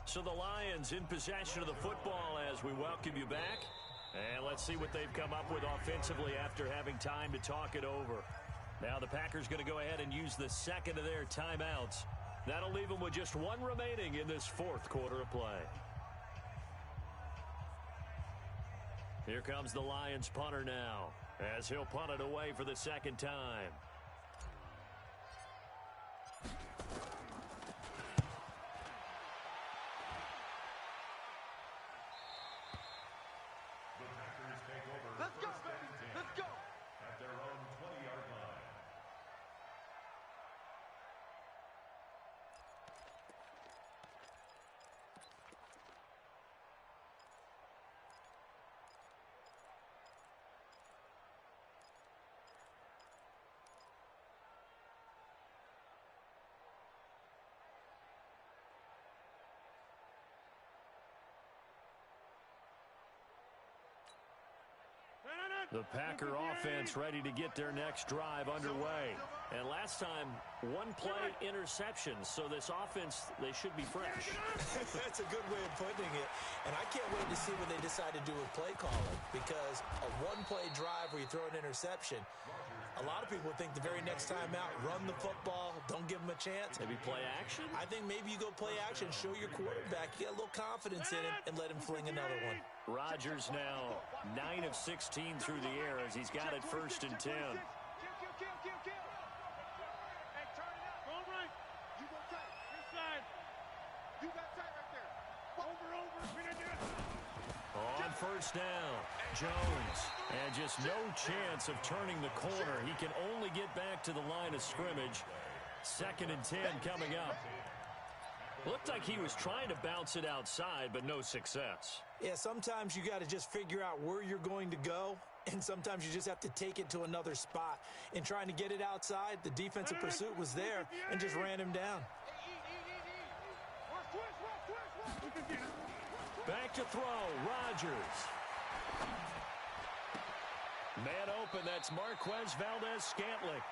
So the Lions in possession of the football as we welcome you back. And let's see what they've come up with offensively after having time to talk it over. Now the Packers going to go ahead and use the 2nd of their timeouts. That'll leave them with just 1 remaining in this 4th quarter of play. Here comes the Lions punter now, as he'll punt it away for the second time. Let's go, baby. Let's go. At their own 20-yard line. The Packer offense ready to get their next drive underway. And last time, one play interception, so this offense, they should be fresh. That's a good way of putting it. And I can't wait to see what they decide to do with play calling, because a one-play drive where you throw an interception, a lot of people think the very next time out, run the football, don't give them a chance. Maybe play action? I think maybe you go play action, show your quarterback, you got a little confidence in him, and let him fling another one. Rodgers now 9 of 16 through the air as he's got it 1st and 10. Kill. Hey, turn it up. Going right. You go tight. This side. You got tight right there. Over. We didn't do it. On 1st down, Jones. And just no chance of turning the corner. He can only get back to the line of scrimmage. 2nd and 10 coming up. Looked like he was trying to bounce it outside, but no success. Yeah, sometimes you got to just figure out where you're going to go, and sometimes you just have to take it to another spot. In trying to get it outside, the defensive pursuit was there and just ran him down. Back to throw, Rodgers. Man open, that's Marquez Valdez-Scantling.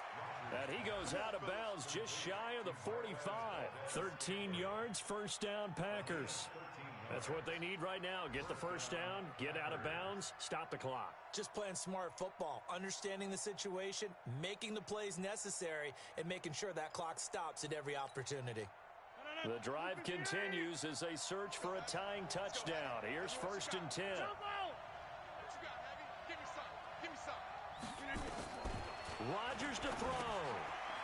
And he goes out of bounds just shy of the 45. 13 yards, 1st down, Packers. That's what they need right now. Get the 1st down, get out of bounds, stop the clock. Just playing smart football, understanding the situation, making the plays necessary, and making sure that clock stops at every opportunity. The drive continues as they search for a tying touchdown. Here's 1st and 10. Rodgers to throw.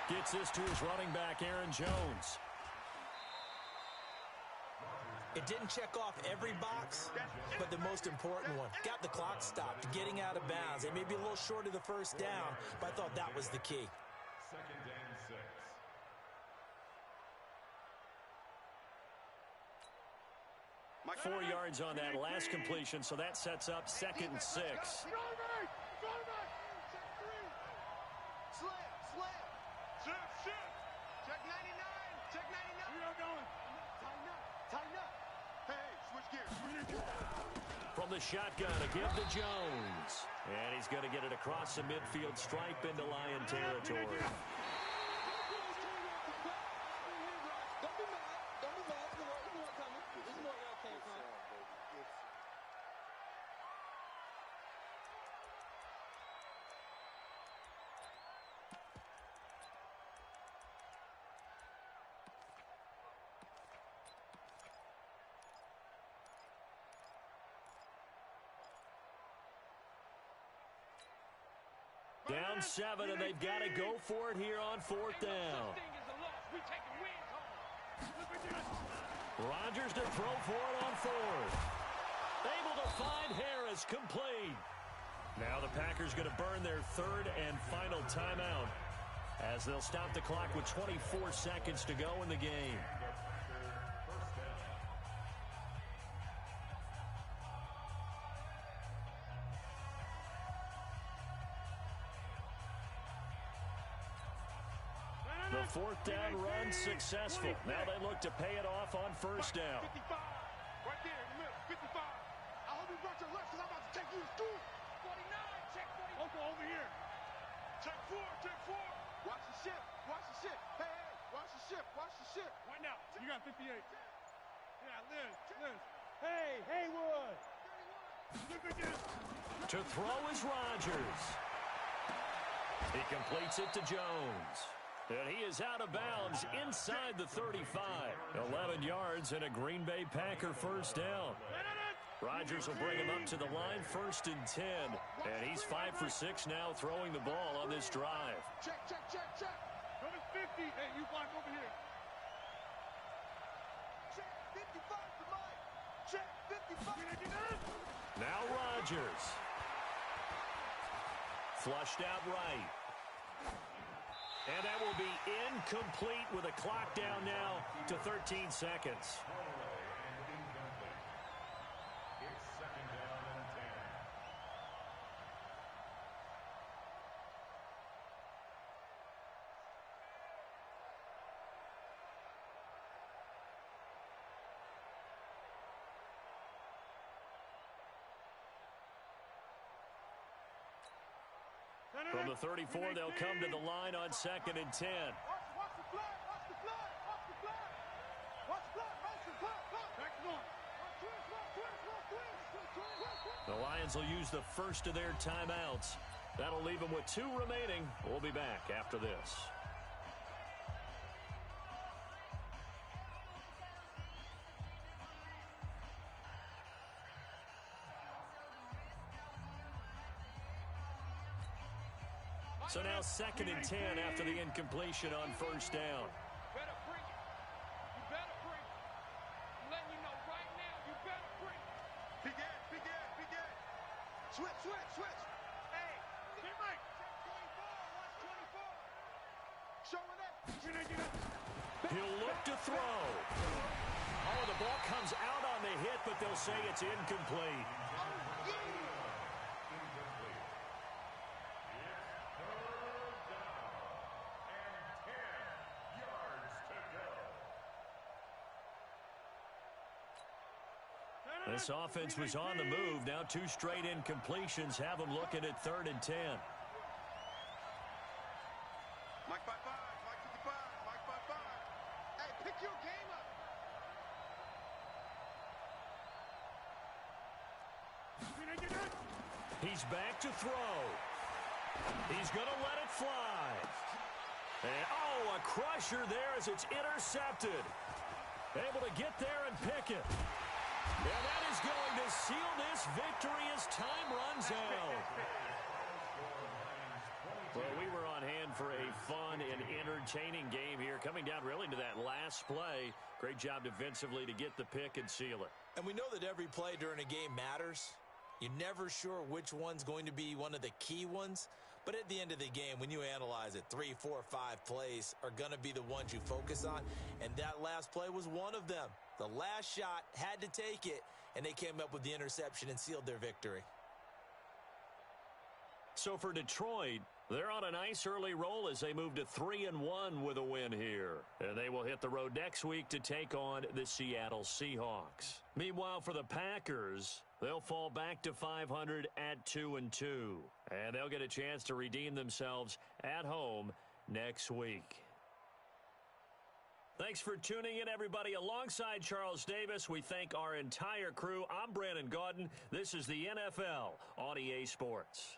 Gets this to his running back, Aaron Jones. It didn't check off every box, but the most important one. Got the clock stopped, getting out of bounds. They may be a little short of the 1st down, but I thought that was the key. 2nd and 6. 4 yards on that last completion, so that sets up 2nd and 6. Slam. Shift. Check 99. Check 99. We are going. Tighten up. Hey, switch gears. From the shotgun, a give to Jones. And he's going to get it across the midfield stripe into Lion territory. Don't be mad. Don't be mad. You know what coming. This is what y'all came from. Down 7, and they've got to go for it here on 4th down. Rodgers to throw for it on 4th. Able to find Harris, complete. Now the Packers going to burn their 3rd and final timeout as they'll stop the clock with 24 seconds to go in the game. The 4th down run successful. Now they look to pay it off on 1st down. 55. Right there in the middle. 55. I hope you brought your left because I'm about to take you to school. 49. Check 49. Uncle, over here. Check 4. Check 4. Watch the ship. Watch the ship. Hey. Watch the ship. Watch the ship. Right now. You got 58. Yeah, Liz. Hey, Haywood. Look at this. To throw is Rodgers. He completes it to Jones. And he is out of bounds inside the 35. 11 yards and a Green Bay Packer 1st down. Rodgers will bring him up to the line, 1st and 10. And he's 5 for 6 now throwing the ball on this drive. Check. Number 50. Hey, you block over here. Check 55 for Mike. Check 55. Now Rodgers. Flushed out right. And that will be incomplete with a clock down now to 13 seconds. It's 2nd down and 10. From the 34, they'll come to the line on 2nd and 10. Watch the flag. Back on. The Lions will use the first of their timeouts. That'll leave them with 2 remaining. We'll be back after this. So now 2nd and 10 after the incompletion on 1st down. Better bring it. You better bring it. I'm letting you know right now, you better bring it. Big Ed. Switch. Hey, get Mike. Check 24. Watch 24. Showing up. He'll look to throw. Oh, the ball comes out on the hit, but they'll say it's incomplete. This offense was on the move. Now 2 straight incompletions have them looking at 3rd and 10. Mike by 5. Mike 55. Mike by 5. Hey, pick your game up. He's back to throw. He's going to let it fly. And, oh, a crusher there as it's intercepted. Able to get there and pick it. And that is going to seal this victory as time runs out. Well, we were on hand for a fun and entertaining game here. Coming down really to that last play. Great job defensively to get the pick and seal it. And we know that every play during a game matters. You're never sure which one's going to be one of the key ones. But at the end of the game, when you analyze it, 3, 4, 5 plays are going to be the ones you focus on. And that last play was one of them. The last shot had to take it, and they came up with the interception and sealed their victory. So for Detroit, they're on a nice early roll as they move to 3-1 with a win here. And they will hit the road next week to take on the Seattle Seahawks. Meanwhile, for the Packers, they'll fall back to 500 at 2-2. And they'll get a chance to redeem themselves at home next week. Thanks for tuning in, everybody. Alongside Charles Davis, we thank our entire crew. I'm Brandon Gaudin. This is the NFL on EA Sports.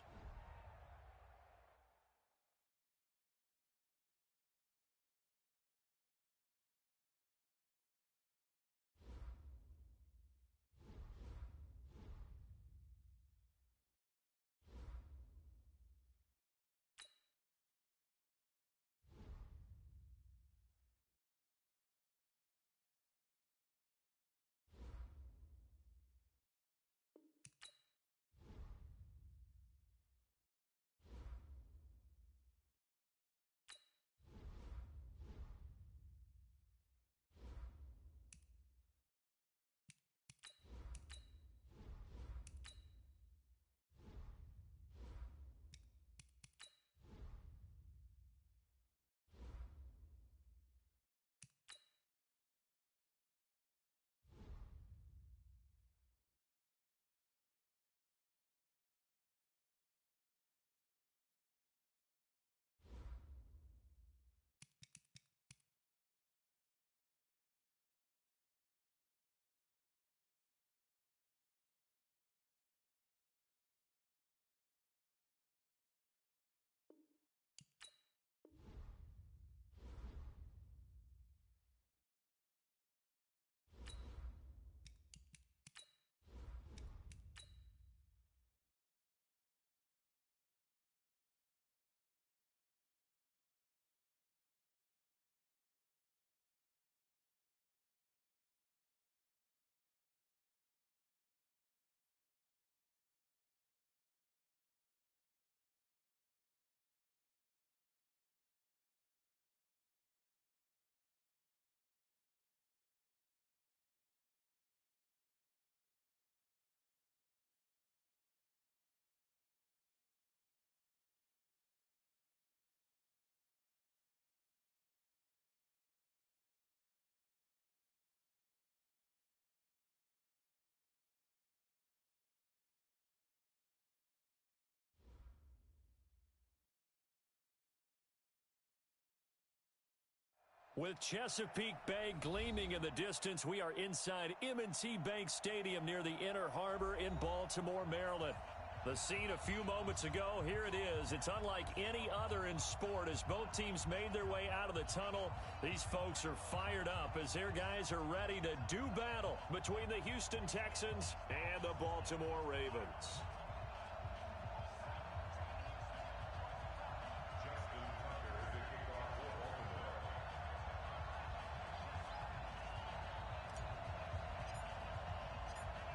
With Chesapeake Bay gleaming in the distance, we are inside M&T Bank Stadium near the Inner Harbor in Baltimore, Maryland. The scene a few moments ago, here it is. It's unlike any other in sport as both teams made their way out of the tunnel. These folks are fired up as their guys are ready to do battle between the Houston Texans and the Baltimore Ravens.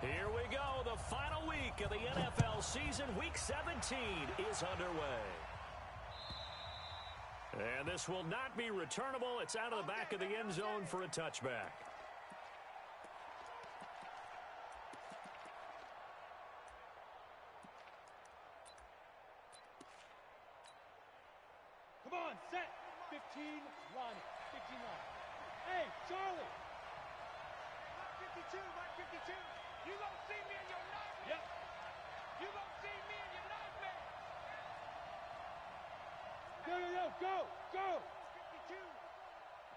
Here we go. The final week of the NFL season. Week 17 is underway. And this will not be returnable. It's out of the back of the end zone for a touchback. Come on, set. 15, line it. 15 line. Hey, Charlie. Mark 52, Mark 52. You gonna see me in your nightmare. Yep. You gonna see me in your nightmare. Go. 52.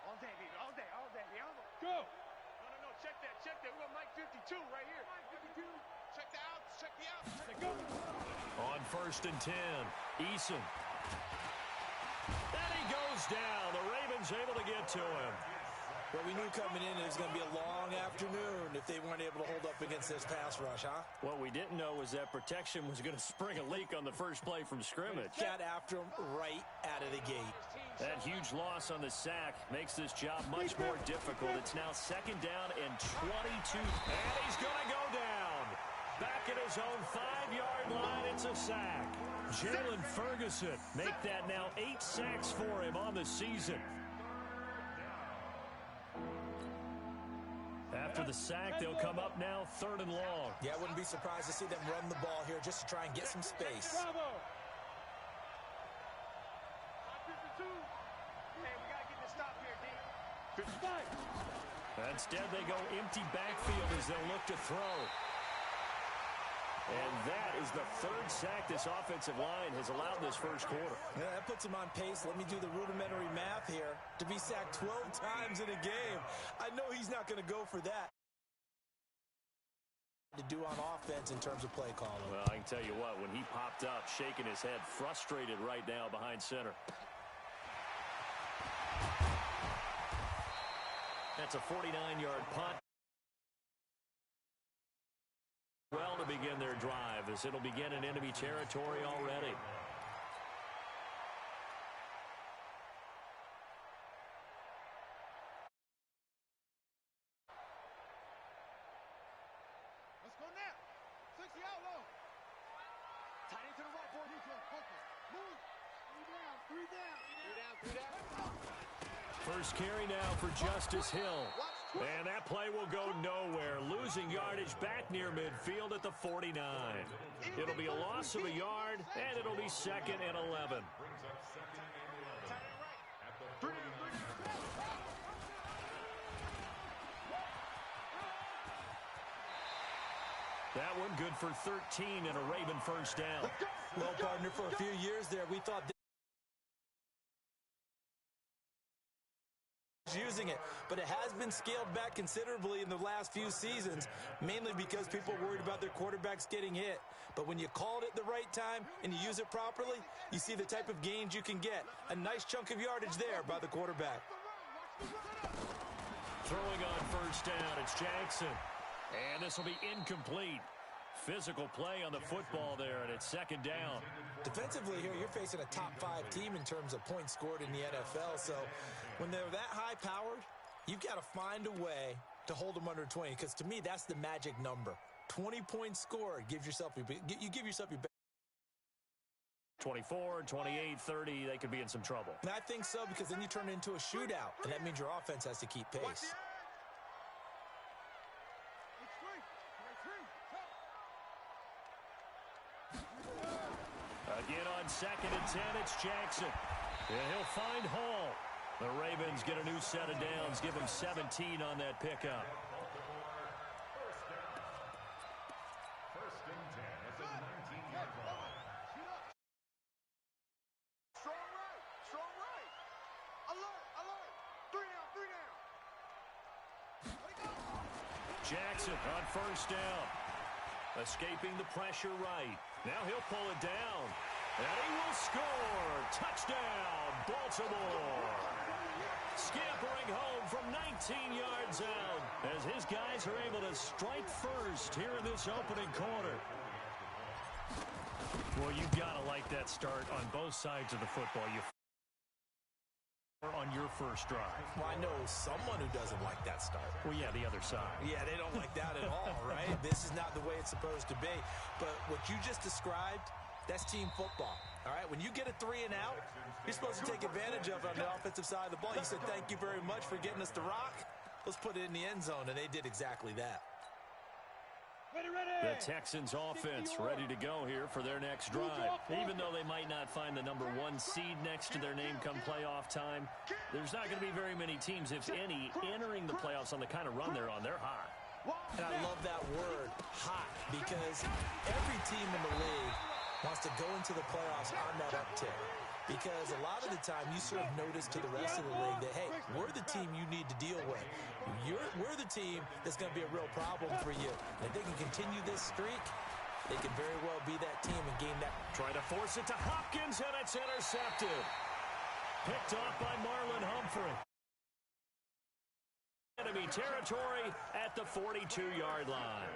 All day, baby. All day. Baby. Go. No. Check that. We're on Mike 52 right here. Mike 52. Check the outs. Let's go. On 1st and 10, Eason. And he goes down. The Ravens able to get to him. Well, we knew coming in it was going to be a long afternoon if they weren't able to hold up against this pass rush, huh? What we didn't know was that protection was going to spring a leak on the first play from scrimmage. Got after him right out of the gate. That huge loss on the sack makes this job much more difficult. It's now 2nd down and 22. And he's going to go down. Back at his own 5-yard line, it's a sack. Jalen Ferguson make that now 8 sacks for him on the season. After the sack, they'll come up now 3rd and long. Yeah, I wouldn't be surprised to see them run the ball here just to try and get some space. Bravo. Mike 52. Hey, we gotta get the stop here, D. 55. Instead, they go empty backfield as they'll look to throw. And that is the 3rd sack this offensive line has allowed this first quarter. Yeah, that puts him on pace. Let me do the rudimentary math here. To be sacked 12 times in a game, I know he's not going to go for that. To do on offense in terms of play calling. Well, I can tell you what, when he popped up, shaking his head, frustrated right now behind center. That's a 49-yard punt. Well, to begin their drive, as it'll begin in enemy territory already. Let's go now. 60 out low. Tight end to the right, boy. Focus. Move. 3 down. First carry now for Justice Hill. And that play will go nowhere. Losing yardage back near midfield at the 49. It'll be a loss of a yard, and it'll be 2nd and 11. That one good for 13 and a Raven first down. Well, partner, for a few years there, we thought using it, but it has been scaled back considerably in the last few seasons, mainly because people are worried about their quarterbacks getting hit. But when you call it at the right time and you use it properly, you see the type of gains you can get. A nice chunk of yardage there by the quarterback. Throwing on first down, it's Jackson. And this will be incomplete. Physical play on the football there, and it's 2nd down. Defensively here, you're facing a top-5 team in terms of points scored in the NFL, so when they're that high-powered, you've got to find a way to hold them under 20, because to me, that's the magic number. 20 points scored, you give yourself your best. 24, 28, 30, they could be in some trouble. And I think so, because then you turn it into a shootout, and that means your offense has to keep pace. Again on 2nd and 10, it's Jackson. And he'll find Hall. The Ravens get a new set of downs, give him 17 on that pickup. First and 10 at the 19-yard line. Strong right. Alert. 3 down. Jackson on first down. Escaping the pressure right. Now he'll pull it down. And he will score. Touchdown, Baltimore. Scampering home from 19 yards out as his guys are able to strike first here in this opening quarter. Well, you've got to like that start on both sides of the football. You on your first drive. Well, I know someone who doesn't like that start. Well, yeah, the other side. Yeah, they don't like that at all, right? This is not the way it's supposed to be. But what you just described, that's team football, all right? When you get a 3 and out, you're supposed to take advantage of it on the offensive side of the ball. You said, thank you very much for getting us the rock. Let's put it in the end zone, and they did exactly that. The Texans offense ready to go here for their next drive. Even though they might not find the number 1 seed next to their name come playoff time, there's not going to be very many teams, if any, entering the playoffs on the kind of run they're on. They're hot. And I love that word, hot, because every team in the league wants to go into the playoffs on that uptick. Because a lot of the time you serve notice to the rest of the league that, hey, we're the team you need to deal with. We're the team that's going to be a real problem for you. And if they can continue this streak, they can very well be that team and gain that. Try to force it to Hopkins, and it's intercepted. Picked off by Marlon Humphrey. Enemy territory at the 42-yard line.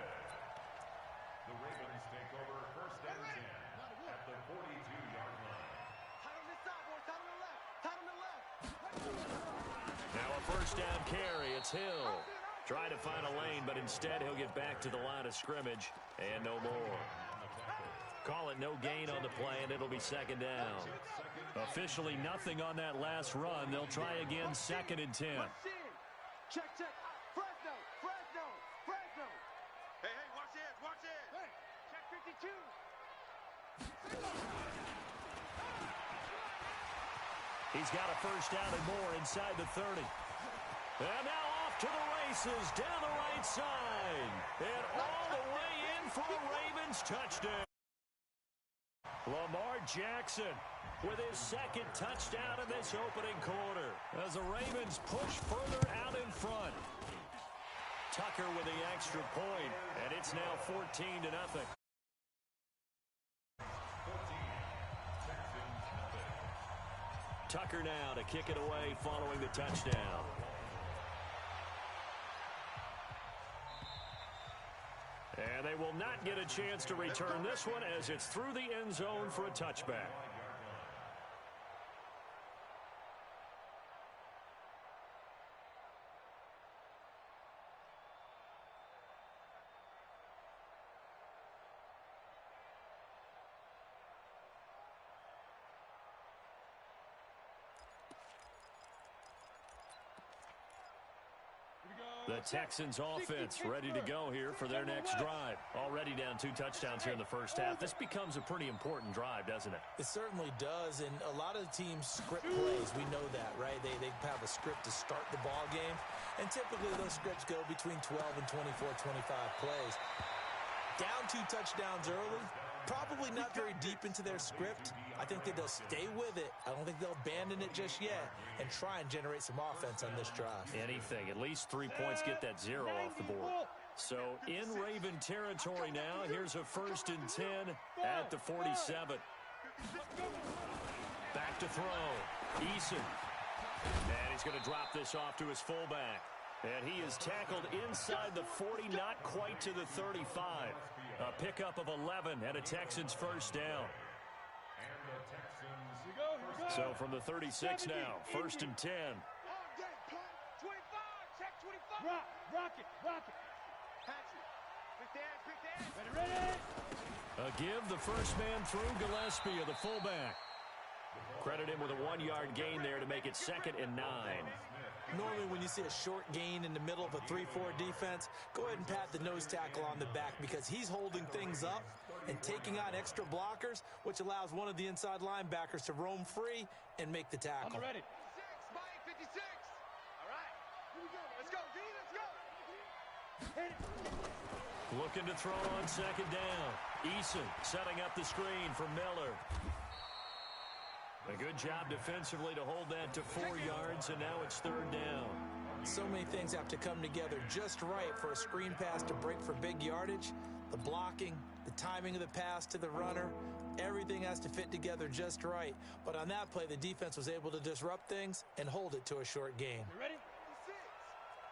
The Ravens take over first and 10 at the 42-yard line. Now a first down carry. It's Hill. Try to find a lane, but instead he'll get back to the line of scrimmage and no more. Call it no gain on the play, and it'll be second down. Officially nothing on that last run. They'll try again, second and 10. Check. Fresno. Hey, watch it. Hey, check 52. He's got a first down and more inside the 30. And now off to the races down the right side. And all the way in for a Ravens touchdown. Lamar Jackson with his second touchdown in this opening quarter as the Ravens push further out in front. Tucker with the extra point, and it's now 14-0. Tucker now to kick it away following the touchdown. And they will not get a chance to return this one as it's through the end zone for a touchback. The Texans offense ready to go here for their next drive. Already down 2 touchdowns here in the first half. This becomes a pretty important drive, doesn't it? It certainly does, and a lot of the teams script plays. We know that, right? They have a script to start the ball game, and typically those scripts go between 12 and 24, 25 plays. Down 2 touchdowns early, probably not very deep into their script. I think that they'll stay with it. I don't think they'll abandon it just yet and try and generate some offense on this drive. Anything. At least 3 points, get that 0 off the board. So in Raven territory now, here's a first and 10 at the 47. Back to throw. Eason. And he's going to drop this off to his fullback. And he is tackled inside the 40, not quite to the 35. A pickup of 11 and a Texans first down. So from the 36 now, first and 10. 25, check 25. Rock it. Quick dance. Ready. A give the first man through Gillespie of the fullback. Credit him with a 1-yard gain there to make it second and 9. Normally when you see a short gain in the middle of a 3-4 defense, go ahead and pat the nose tackle on the back because he's holding things up and taking on extra blockers, which allows one of the inside linebackers to roam free and make the tackle. I'm ready. 56. All right. Here we go. Let's go, D. Let's go. Hit it. Looking to throw on second down. Eason setting up the screen for Miller. A good job defensively to hold that to 4 yards, and now it's third down. So many things have to come together just right for a screen pass to break for big yardage. The blocking, the timing of the pass to the runner, everything has to fit together just right. But on that play, the defense was able to disrupt things and hold it to a short gain. You ready? 56.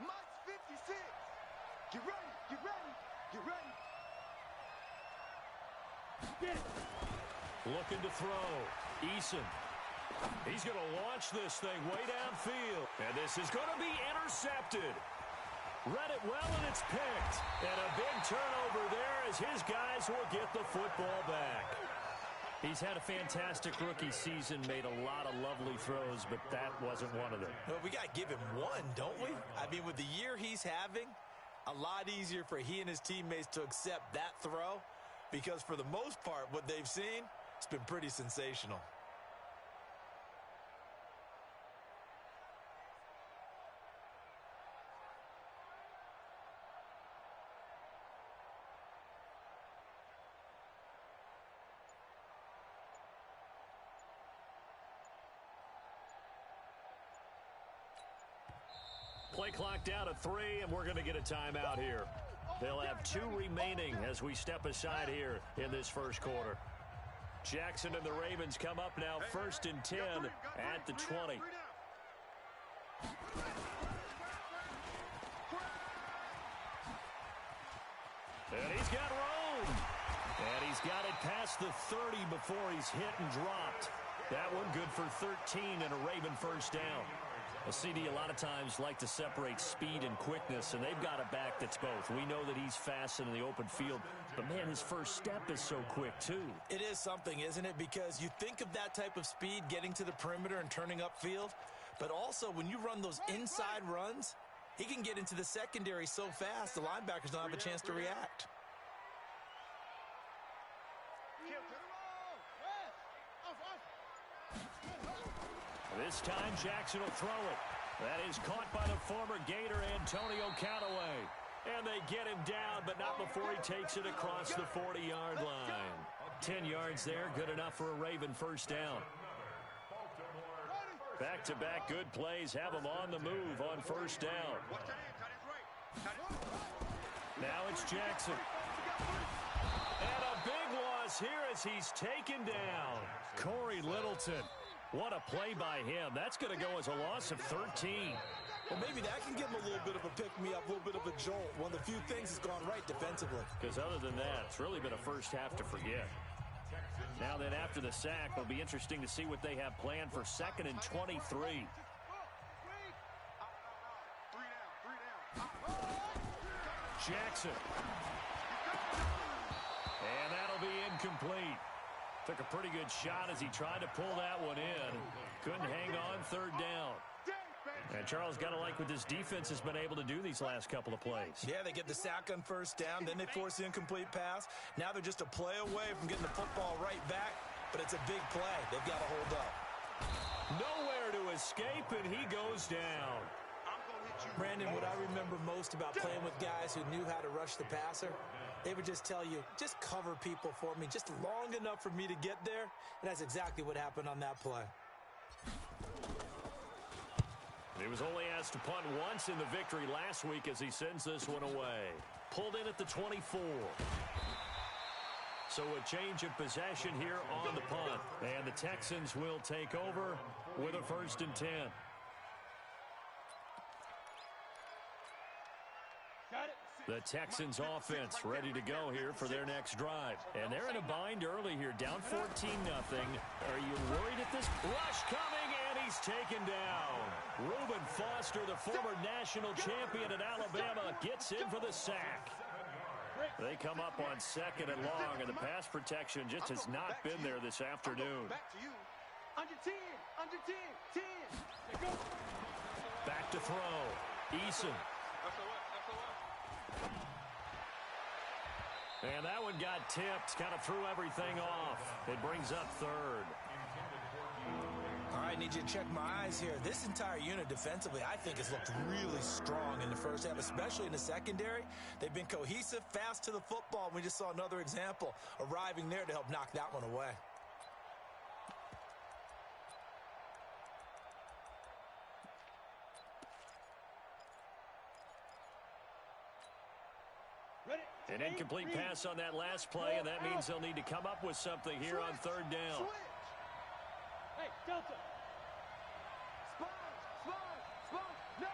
Mike's 56. Get ready. Get ready. Get ready. Get it. Looking to throw. Eason. He's going to launch this thing way downfield. And this is going to be intercepted. Read it well, and it's picked. And a big turnover there as his guys will get the football back. He's had a fantastic rookie season, made a lot of lovely throws, but that wasn't one of them. Well, we got to give him one, don't we? I mean, with the year he's having, a lot easier for he and his teammates to accept that throw because for the most part, what they've seen, it's been pretty sensational. Play clock down to 3, and we're going to get a timeout here. They'll have 2 remaining as we step aside here in this first quarter. Jackson and the Ravens come up now, 1st and 10 at the 20. And he's got room. And he's got it past the 30 before he's hit and dropped. That one good for 13 and a Raven first down. A CD a lot of times like to separate speed and quickness, and they've got a back that's both. We know that he's fast in the open field, but, man, his first step is so quick, too. It is something, isn't it? Because you think of that type of speed getting to the perimeter and turning upfield, but also when you run those inside runs, he can get into the secondary so fast the linebackers don't have a chance to react. This time Jackson will throw it. That is caught by the former Gator Antonio Callaway. And they get him down, but not before he takes it across the 40-yard line. 10 yards there, good enough for a Raven first down. Back-to-back good plays have him on the move on first down. Now it's Jackson. And a big loss here as he's taken down. Corey Littleton. What a play by him. That's going to go as a loss of 13. Well, maybe that can give him a little bit of a pick-me-up, a little bit of a jolt. One of the few things that's gone right defensively. Because other than that, it's really been a first half to forget. Now then, after the sack, it'll be interesting to see what they have planned for 2nd and 23. Jackson. And that'll be incomplete. Took a pretty good shot as he tried to pull that one in. Couldn't hang on 3rd down. And Charles, got to like what this defense has been able to do these last couple of plays. Yeah, they get the sack on first down, then they force the incomplete pass. Now they're just a play away from getting the football right back, but it's a big play. They've got to hold up. Nowhere to escape, and he goes down. Brandon, what I remember most about playing with guys who knew how to rush the passer, they would just tell you, just cover people for me, just long enough for me to get there. And that's exactly what happened on that play. He was only asked to punt once in the victory last week as he sends this one away. Pulled in at the 24. So a change of possession here on the punt. And the Texans will take over with a 1st and 10. The Texans offense ready to go here for their next drive. And they're in a bind early here, down 14-0. Are you worried at this? Rush coming, and he's taken down. Reuben Foster, the former national champion at Alabama, gets in for the sack. They come up on 2nd and long, and the pass protection just has not been there this afternoon. Back to you. Under 10. Under 10. 10. Back to throw. Eason. And that one got tipped, kind of threw everything off. It brings up 3rd. All right, need you to check my eyes here. This entire unit defensively, I think, has looked really strong in the first half, especially in the secondary. They've been cohesive, fast to the football. We just saw another example arriving there to help knock that one away. An incomplete pass on that last play, and that means they'll need to come up with something here on third down. Hey, Delta. No.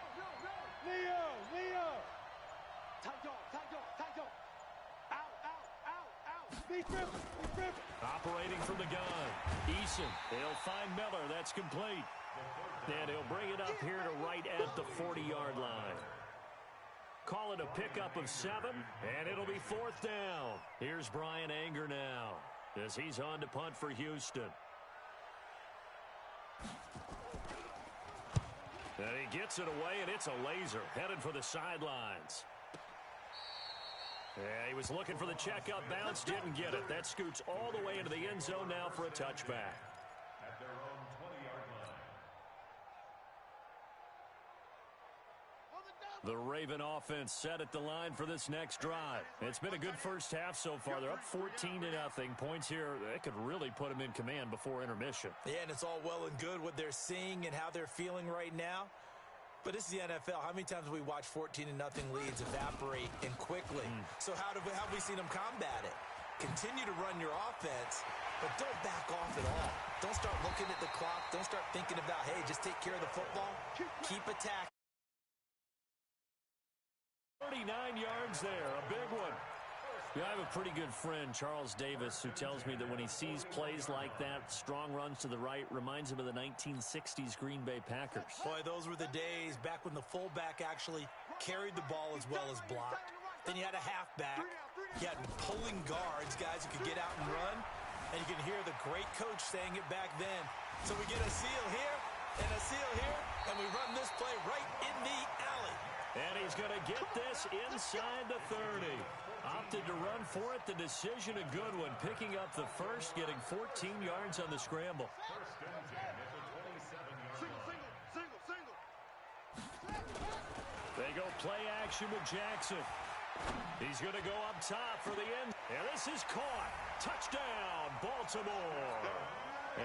Leo. Tight dog. Out. Be triple. Operating from the gun. Eason. He'll find Miller. That's complete. And he'll bring it up here to right at the 40-yard line. Call it a pickup of 7, and it'll be fourth down. Here's Brian Anger now as he's on to punt for Houston. And he gets it away, and it's a laser headed for the sidelines. Yeah, he was looking for the checkup bounce, didn't get it. That scoots all the way into the end zone now for a touchback. At their own 20-yard line. The Raven offense set at the line for this next drive. It's been a good first half so far. They're up 14-0. Points here, that could really put them in command before intermission. Yeah, and it's all well and good what they're seeing and how they're feeling right now. But this is the NFL. How many times have we watched 14-0 leads evaporate and quickly? So how have we seen them combat it? Continue to run your offense, but don't back off at all. Don't start looking at the clock. Don't start thinking about, hey, just take care of the football. Keep attacking. 39 yards there, a big one. Yeah, I have a pretty good friend, Charles Davis, who tells me that when he sees plays like that, strong runs to the right, reminds him of the 1960s Green Bay Packers. Boy, those were the days back when the fullback actually carried the ball as well as blocked. Then you had a halfback. You had pulling guards, guys who could get out and run. And you can hear the great coach saying it back then. So we get a seal here and a seal here, and we run this play right in the alley. And he's going to get this inside the 30. Opted to run for it. The decision, a good one. Picking up the first, getting 14 yards on the scramble. First and 10 at the 27-yard line. Single. They go play action with Jackson. He's going to go up top for the end. And this is caught. Touchdown, Baltimore.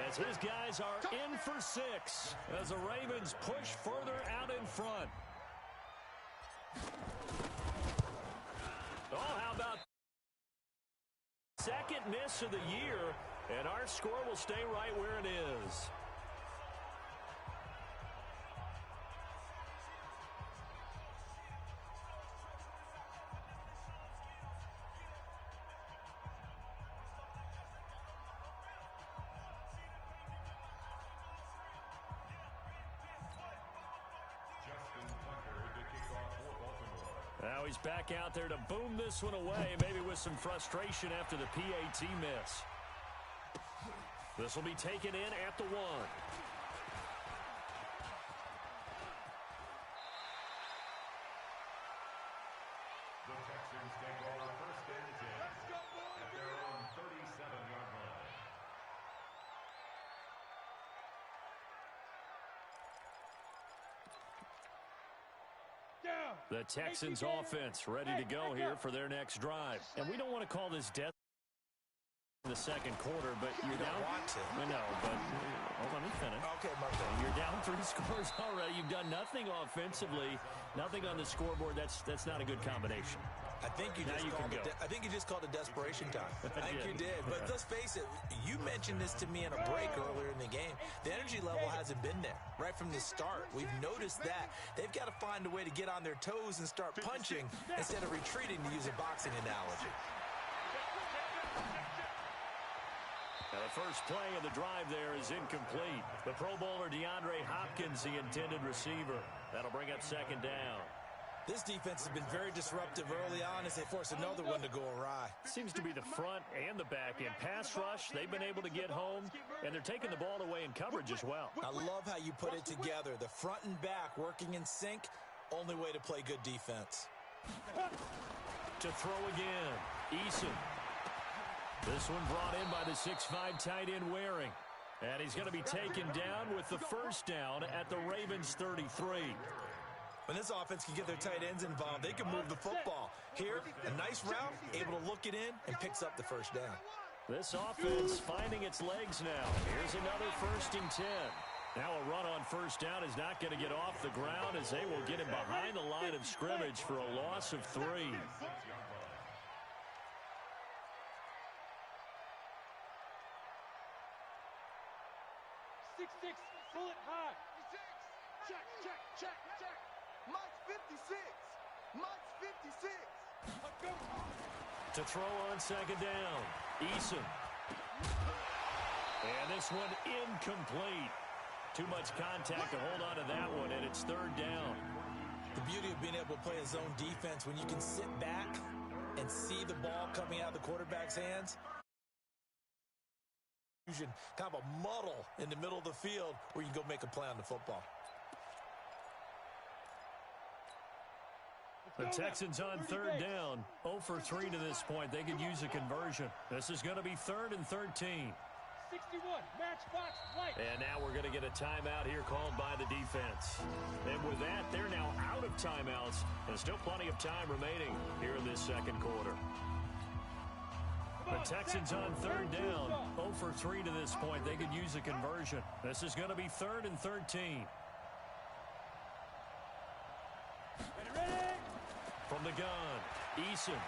As his guys are in for 6. As the Ravens push further out in front. Oh, how about second miss of the year, and our score will stay right where it is. Now he's back out there to boom this one away, maybe with some frustration after the PAT miss. This will be taken in at the 1. The Texans take over first and 10 at their own 37-yard line. The Texans offense ready to go here for their next drive. And we don't want to call this death in the second quarter, but you're down. Want to. I know, but let me finish. Okay, Marco. You're down 3 scores already. You've done nothing offensively, nothing on the scoreboard. That's not a good combination. I think you just called it desperation time. I think you did. But let's face it, you mentioned this to me in a break earlier in the game. The energy level hasn't been there right from the start. We've noticed that. They've got to find a way to get on their toes and start punching instead of retreating, to use a boxing analogy. Now the first play of the drive there is incomplete. The Pro Bowler DeAndre Hopkins, the intended receiver. That'll bring up second down. This defense has been very disruptive early on as they force another one to go awry. Seems to be the front and the back end. Pass rush, they've been able to get home, and they're taking the ball away in coverage as well. I love how you put it together. The front and back working in sync, only way to play good defense. To throw again, Eason. This one brought in by the 6'5" tight end Waring. And he's going to be taken down with the first down at the Ravens 33. When this offense can get their tight ends involved, they can move the football. Here, a nice route, able to look it in, and picks up the first down. This offense finding its legs now. Here's another 1st and 10. Now a run on first down is not going to get off the ground as they will get him behind the line of scrimmage for a loss of 3. 6'6", bullet high. Check, check, check, check. Mike's 56. Mike's 56. Let's go. To throw on second down. Eason. And this one incomplete. Too much contact to hold on to that one, and it's third down. The beauty of being able to play a zone defense when you can sit back and see the ball coming out of the quarterback's hands. Kind of a muddle in the middle of the field where you can go make a play on the football. The Texans on third down. 0 for 3 to this point. They could use a conversion. This is going to be 3rd and 13. 61, matchbox light. And now we're going to get a timeout here called by the defense. And with that, they're now out of timeouts. And still plenty of time remaining here in this second quarter. The Texans on third down. 0 for 3 to this point. They could use a conversion. This is going to be 3rd and 13. Ready? From the gun, Eason.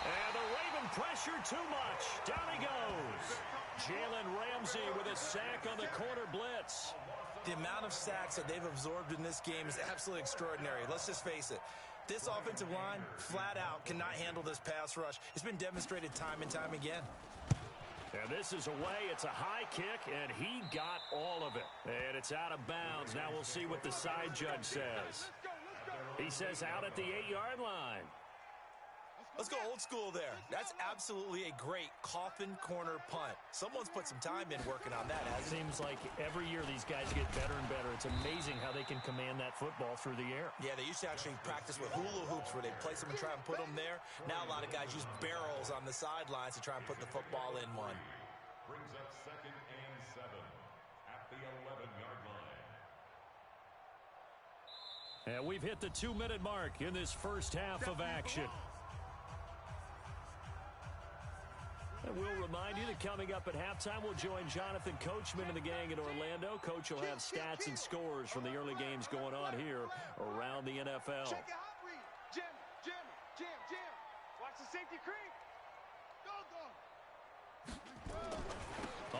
And the Raven pressure too much. Down he goes. Jalen Ramsey with a sack on the corner blitz. The amount of sacks that they've absorbed in this game is absolutely extraordinary. Let's just face it. This offensive line, flat out, cannot handle this pass rush. It's been demonstrated time and time again. And this is away. It's a high kick, and he got all of it. And it's out of bounds. Now we'll see what the side judge says. He says out at the 8-yard line. Let's go old school there. That's absolutely a great coffin corner punt. Someone's put some time in working on that, hasn't it? Seems like every year these guys get better and better. It's amazing how they can command that football through the air. Yeah, they used to actually practice with hula hoops where they place them and try and put them there. Now a lot of guys use barrels on the sidelines to try and put the football in one. Brings up 2nd and 7 at the 11-yard line. And we've hit the 2-minute mark in this first half of action. And we'll remind you that coming up at halftime, we'll join Jonathan Coachman and the gang in Orlando. Coach will have stats and scores from the early games going on here around the NFL. Check it out, read. Jam, jam, jam, jam. Watch the safety creep. Go.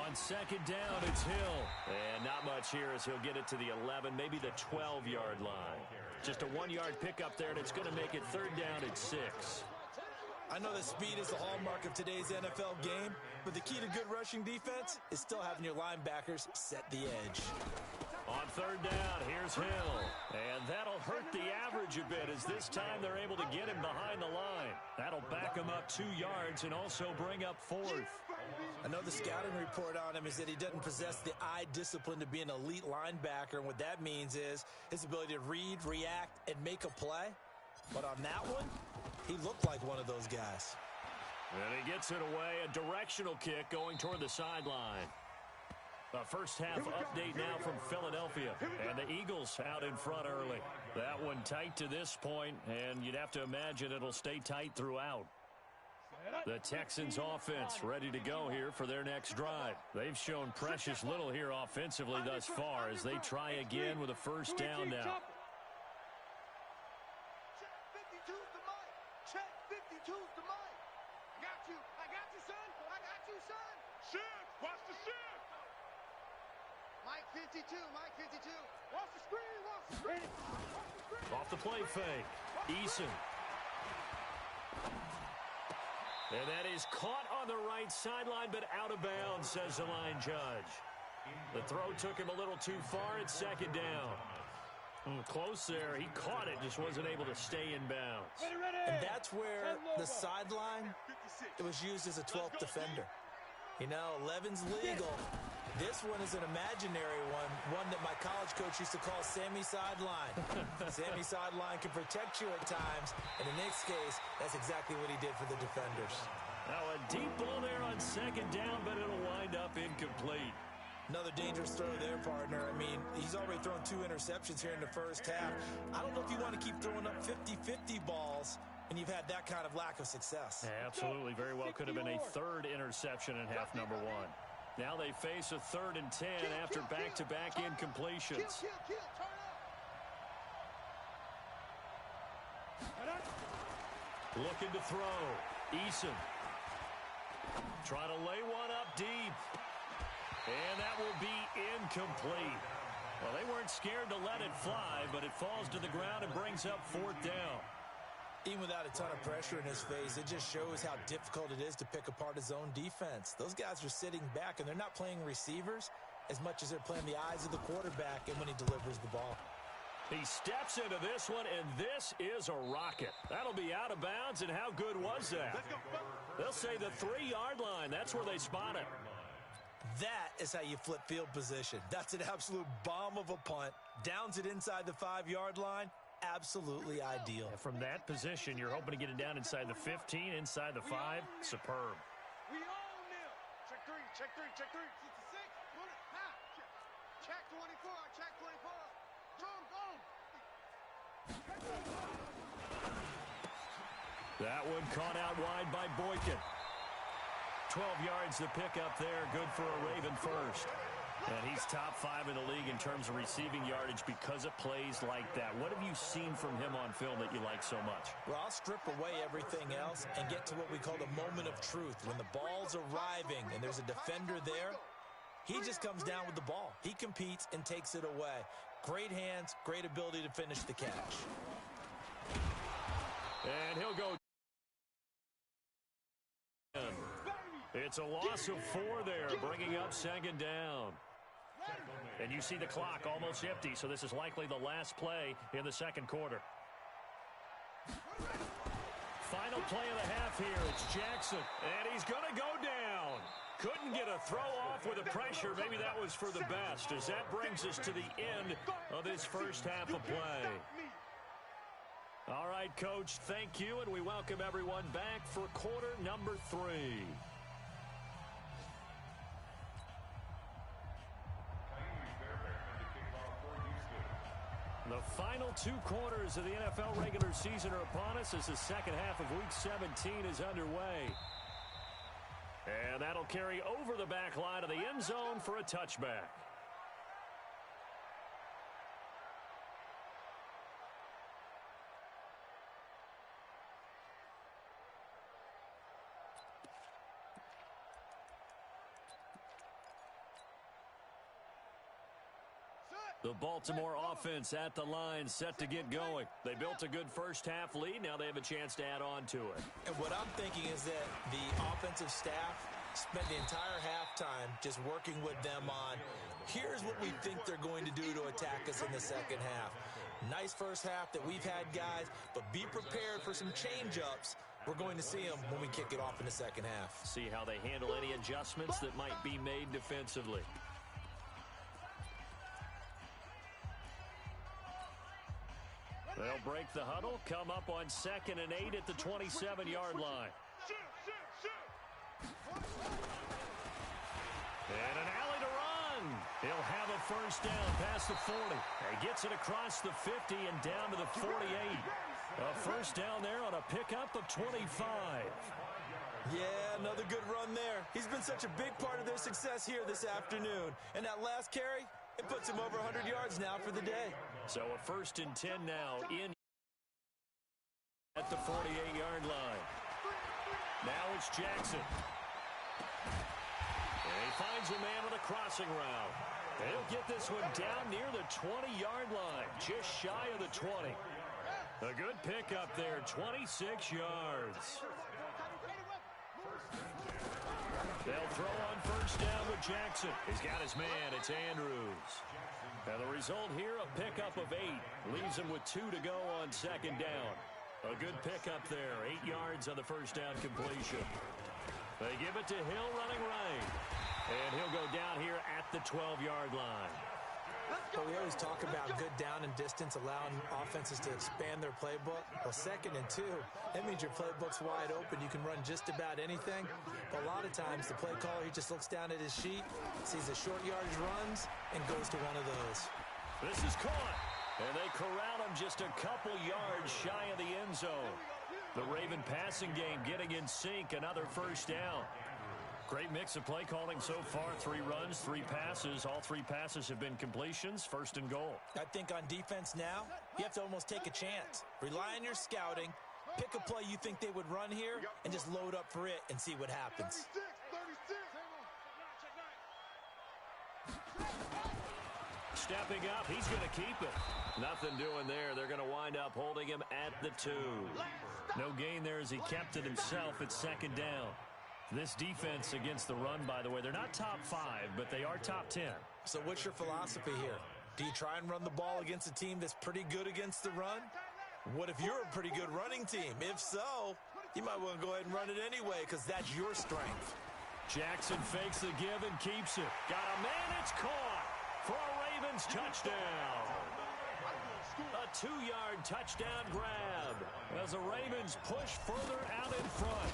On second down, it's Hill. And not much here as he'll get it to the 11, maybe the 12-yard line. Just a 1-yard pickup there, and it's going to make it third down at 6. I know that speed is the hallmark of today's NFL game, but the key to good rushing defense is still having your linebackers set the edge. On third down, here's Hill. And that'll hurt the average a bit as this time they're able to get him behind the line. That'll back him up 2 yards and also bring up 4th. I know the scouting report on him is that he doesn't possess the eye discipline to be an elite linebacker, and what that means is his ability to read, react, and make a play. But on that one, he looked like one of those guys. And he gets it away, a directional kick going toward the sideline. The first half update now from Philadelphia, and the Eagles out in front early. That one tight to this point, and you'd have to imagine it'll stay tight throughout. The Texans offense ready to go here for their next drive. They've shown precious little here offensively thus far as they try again with a first down now. Check 52's the mic. I got you, son. I got you, son. Shift, watch the shift. Mike 52, Mike 52. Watch the screen, watch the screen. Watch the screen. Off the play fake, Eason. And that is caught on the right sideline, but out of bounds, says the line judge. The throw took him a little too far at second down. Close there. He caught it, just wasn't able to stay in bounds. And that's where the sideline, it was used as a 12th defender. You know, 11's legal. This one is an imaginary one that my college coach used to call Sammy Sideline. Sammy Sideline can protect you at times, and in this case, that's exactly what he did for the defenders. Now a deep ball there on second down, but it'll wind up incomplete. Another dangerous throw there, partner. I mean, he's already thrown 2 interceptions here in the first half. I don't know if you want to keep throwing up 50-50 balls and you've had that kind of lack of success. Yeah, absolutely. Very well could have been a 3rd interception in half number 1. Now they face a 3rd and 10 after back-to-back incompletions. Looking to throw. Eason. Trying to lay one up deep. And that will be incomplete. Well, they weren't scared to let it fly, but it falls to the ground and brings up 4th down. Even without a ton of pressure in his face, it just shows how difficult it is to pick apart his own defense. Those guys are sitting back, and they're not playing receivers as much as they're playing the eyes of the quarterback and when he delivers the ball. He steps into this one, and this is a rocket. That'll be out of bounds, and how good was that? They'll say the 3-yard line. That's where they spot it. That is how you flip field position. That's an absolute bomb of a punt. Downs it inside the 5-yard line. Absolutely ideal. And from that position, you're hoping to get it down inside the 15, inside the 5. Superb. We own them. Check 3, check 3, check 3. 66, put it, half. Check 24, check 24. Go. That one caught out wide by Boykin. 12 yards to pick up there. Good for a Raven first. And he's top 5 in the league in terms of receiving yardage because of plays like that. What have you seen from him on film that you like so much? Well, I'll strip away everything else and get to what we call the moment of truth. When the ball's arriving and there's a defender there, he just comes down with the ball. He competes and takes it away. Great hands, great ability to finish the catch. And he'll go. It's a loss of 4 there, bringing up 2nd down. And you see the clock almost empty, so this is likely the last play in the 2nd quarter. Final play of the half here. It's Jackson, and he's going to go down. Couldn't get a throw off with the pressure. Maybe that was for the best, as that brings us to the end of this first half of play. All right, Coach, thank you, and we welcome everyone back for quarter number 3. The final 2 quarters of the NFL regular season are upon us as the second half of Week 17 is underway. And that'll carry over the back line of the end zone for a touchback. The Baltimore offense at the line, set to get going. They built a good first half lead. Now they have a chance to add on to it. And what I'm thinking is that the offensive staff spent the entire halftime just working with them on, here's what we think they're going to do to attack us in the second half. Nice first half that we've had, guys, but be prepared for some change-ups. We're going to see them when we kick it off in the second half. See how they handle any adjustments that might be made defensively. They'll break the huddle, come up on 2nd and 8 at the 27-yard line. And an alley to run. He'll have a first down past the 40. He gets it across the 50 and down to the 48. A first down there on a pickup of 25. Yeah, another good run there. He's been such a big part of their success here this afternoon. And that last carry, it puts him over 100 yards now for the day. So a 1st and 10 now in at the 48-yard line. Now it's Jackson. And he finds a man with a crossing route. And he'll get this one down near the 20-yard line, just shy of the 20. A good pickup there, 26 yards. They'll throw on first down with Jackson. He's got his man. It's Andrews. And the result here, a pickup of 8. Leaves him with 2 to go on 2nd down. A good pickup there. 8 yards on the first down completion. They give it to Hill running right. And he'll go down here at the 12-yard line. Well, we always talk about good down and distance, allowing offenses to expand their playbook. Well, 2nd and 2, that means your playbook's wide open. You can run just about anything. But a lot of times, the play caller, he just looks down at his sheet, sees the short yardage runs, and goes to one of those. This is caught. And they corral him just a couple yards shy of the end zone. The Raven passing game getting in sync. Another first down. Great mix of play calling so far. 3 runs, 3 passes. All 3 passes have been completions. 1st and goal. I think on defense now, you have to almost take a chance. Rely on your scouting. Pick a play you think they would run here and just load up for it and see what happens. stepping up. He's going to keep it. Nothing doing there. They're going to wind up holding him at the 2. No gain there as he kept it himself at second down. This defense against the run, by the way, they're not top 5, but they are top 10. So what's your philosophy here? Do you try and run the ball against a team that's pretty good against the run? What if you're a pretty good running team? If so, you might want to go ahead and run it anyway because that's your strength. Jackson fakes the give and keeps it. Got a man, it's caught for a Ravens touchdown. A 2-yard touchdown grab as the Ravens push further out in front.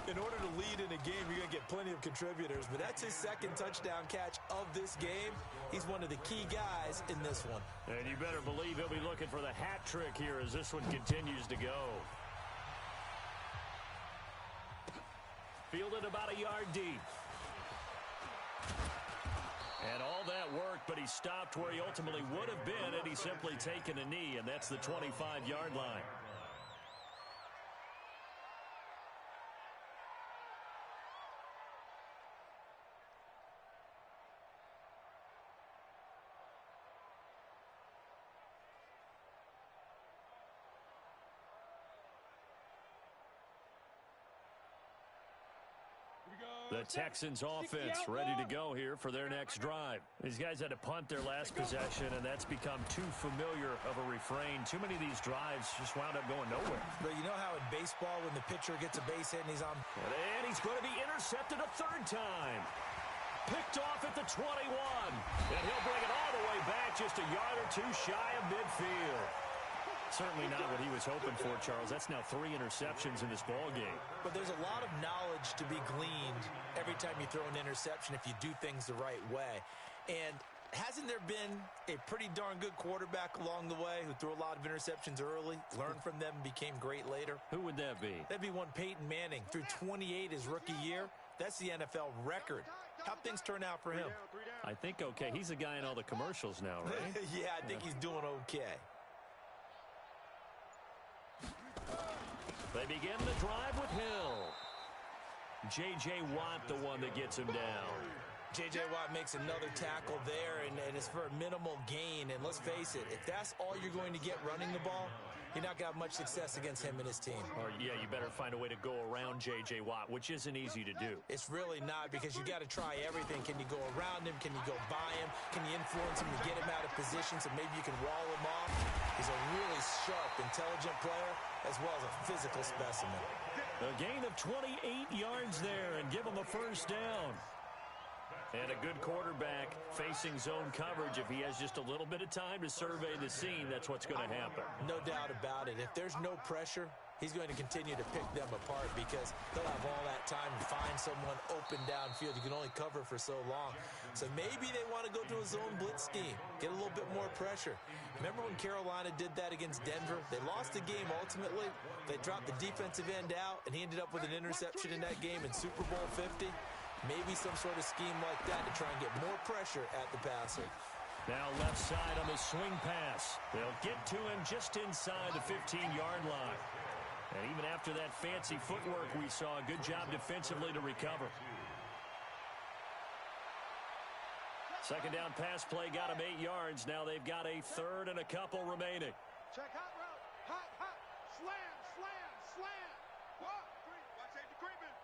In order to lead in a game, you're going to get plenty of contributors, but that's his second touchdown catch of this game. He's one of the key guys in this one. And you better believe he'll be looking for the hat trick here as this one continues to go. Fielded about a yard deep. And all that worked, but he stopped where he ultimately would have been had he simply taken a knee, and that's the 25-yard line. The Texans offense ready to go here for their next drive. These guys had to punt their last possession, and that's become too familiar of a refrain. Too many of these drives just wound up going nowhere. But you know how in baseball when the pitcher gets a base hit and he's on... And he's going to be intercepted a 3rd time. Picked off at the 21. And he'll bring it all the way back just a yard or 2 shy of midfield. Certainly not what he was hoping for, Charles. That's now 3 interceptions in this ball game. But there's a lot of knowledge to be gleaned every time you throw an interception if you do things the right way. And hasn't there been a pretty darn good quarterback along the way who threw a lot of interceptions early, learned from them, and became great later? Who would that be? That'd be one Peyton Manning. Threw 28 his rookie year. That's the NFL record. How'd things turn out for him? I think okay. He's a guy in all the commercials now, right? Yeah, I think he's doing okay. They begin the drive with Hill. J.J. Watt, the one that gets him down. J.J. Watt makes another tackle there, and it's for a minimal gain. And let's face it, if that's all you're going to get running the ball, you're not going to have much success against him and his team. Or, yeah, you better find a way to go around J.J. Watt, which isn't easy to do. It's really not because you got to try everything. Can you go around him? Can you go by him? Can you influence him to get him out of position so maybe you can wall him off? He's a really sharp, intelligent player as well as a physical specimen. A gain of 28 yards there and give him a 1st down. And a good quarterback facing zone coverage. If he has just a little bit of time to survey the scene, that's what's going to happen. No doubt about it. If there's no pressure, he's going to continue to pick them apart because they'll have all that time to find someone open downfield. You can only cover for so long. So maybe they want to go to a zone blitz scheme, get a little bit more pressure. Remember when Carolina did that against Denver? They lost the game ultimately. They dropped the defensive end out, and he ended up with an interception in that game in Super Bowl 50. Maybe some sort of scheme like that to try and get more pressure at the passer. Now left side on the swing pass. They'll get to him just inside the 15-yard line. And even after that fancy footwork we saw, a good job defensively to recover. Second down pass play got him 8 yards. Now they've got a 3rd and a couple remaining. Check hot route. Hot, hot. Slam, slam, slam. 1, 3. Watch safety creeping.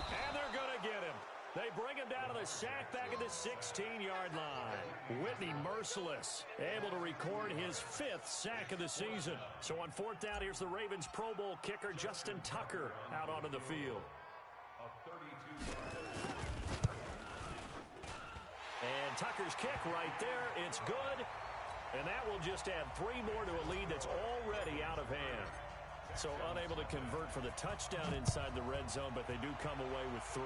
And they're going to get him. They bring him down to the sack back at the 16-yard line. Whitney Merciless able to record his 5th sack of the season. So on 4th down, here's the Ravens Pro Bowl kicker Justin Tucker out onto the field. And Tucker's kick right there. It's good. And that will just add 3 more to a lead that's already out of hand. So unable to convert for the touchdown inside the red zone, but they do come away with 3.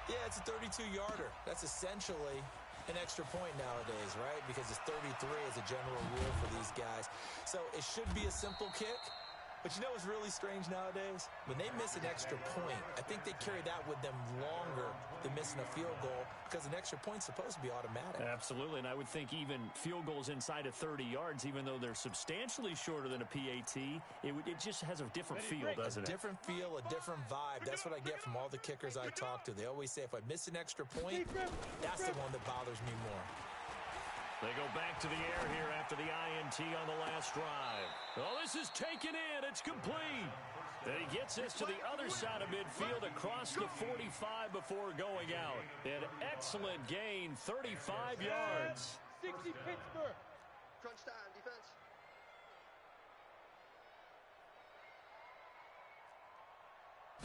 Yeah, it's a 32-yarder. That's essentially an extra point nowadays, right? Because it's 33 as a general rule for these guys. So it should be a simple kick, But you know what's really strange nowadays? When they miss an extra point, I think they carry that with them longer than missing a field goal because an extra point's supposed to be automatic. Absolutely, and I would think even field goals inside of 30 yards, even though they're substantially shorter than a PAT, it just has a different feel, doesn't it? A different feel, a different vibe. That's what I get from all the kickers I talk to. They always say if I miss an extra point, that's the one that bothers me more. They go back to the air here after the INT on the last drive. Oh, this is taken in. It's complete. Then he gets this to the other side of midfield across the 45 before going out. An excellent gain, 35 yards. 60 Pittsburgh. Crunch time, defense.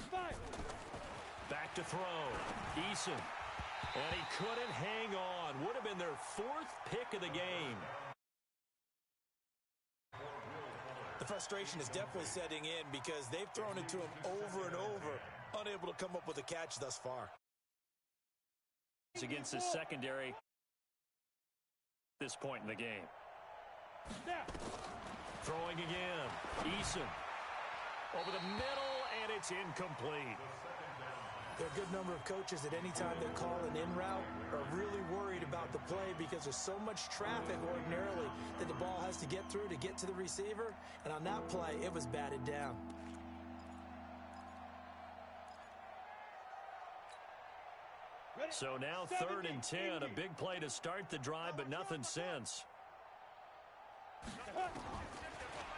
Five. Back to throw. Eason. And he couldn't hang on. Would have been their fourth pick of the game. The frustration is definitely setting in because they've thrown it to him over and over, unable to come up with a catch thus far. It's against his secondary at this point in the game. Snap. Throwing again. Eason. Over the middle, and it's incomplete. There are a good number of coaches that any time they call an in route are really worried about the play because there's so much traffic ordinarily that the ball has to get through to get to the receiver. And on that play, it was batted down. So now 3rd and 10, a big play to start the drive, but nothing since.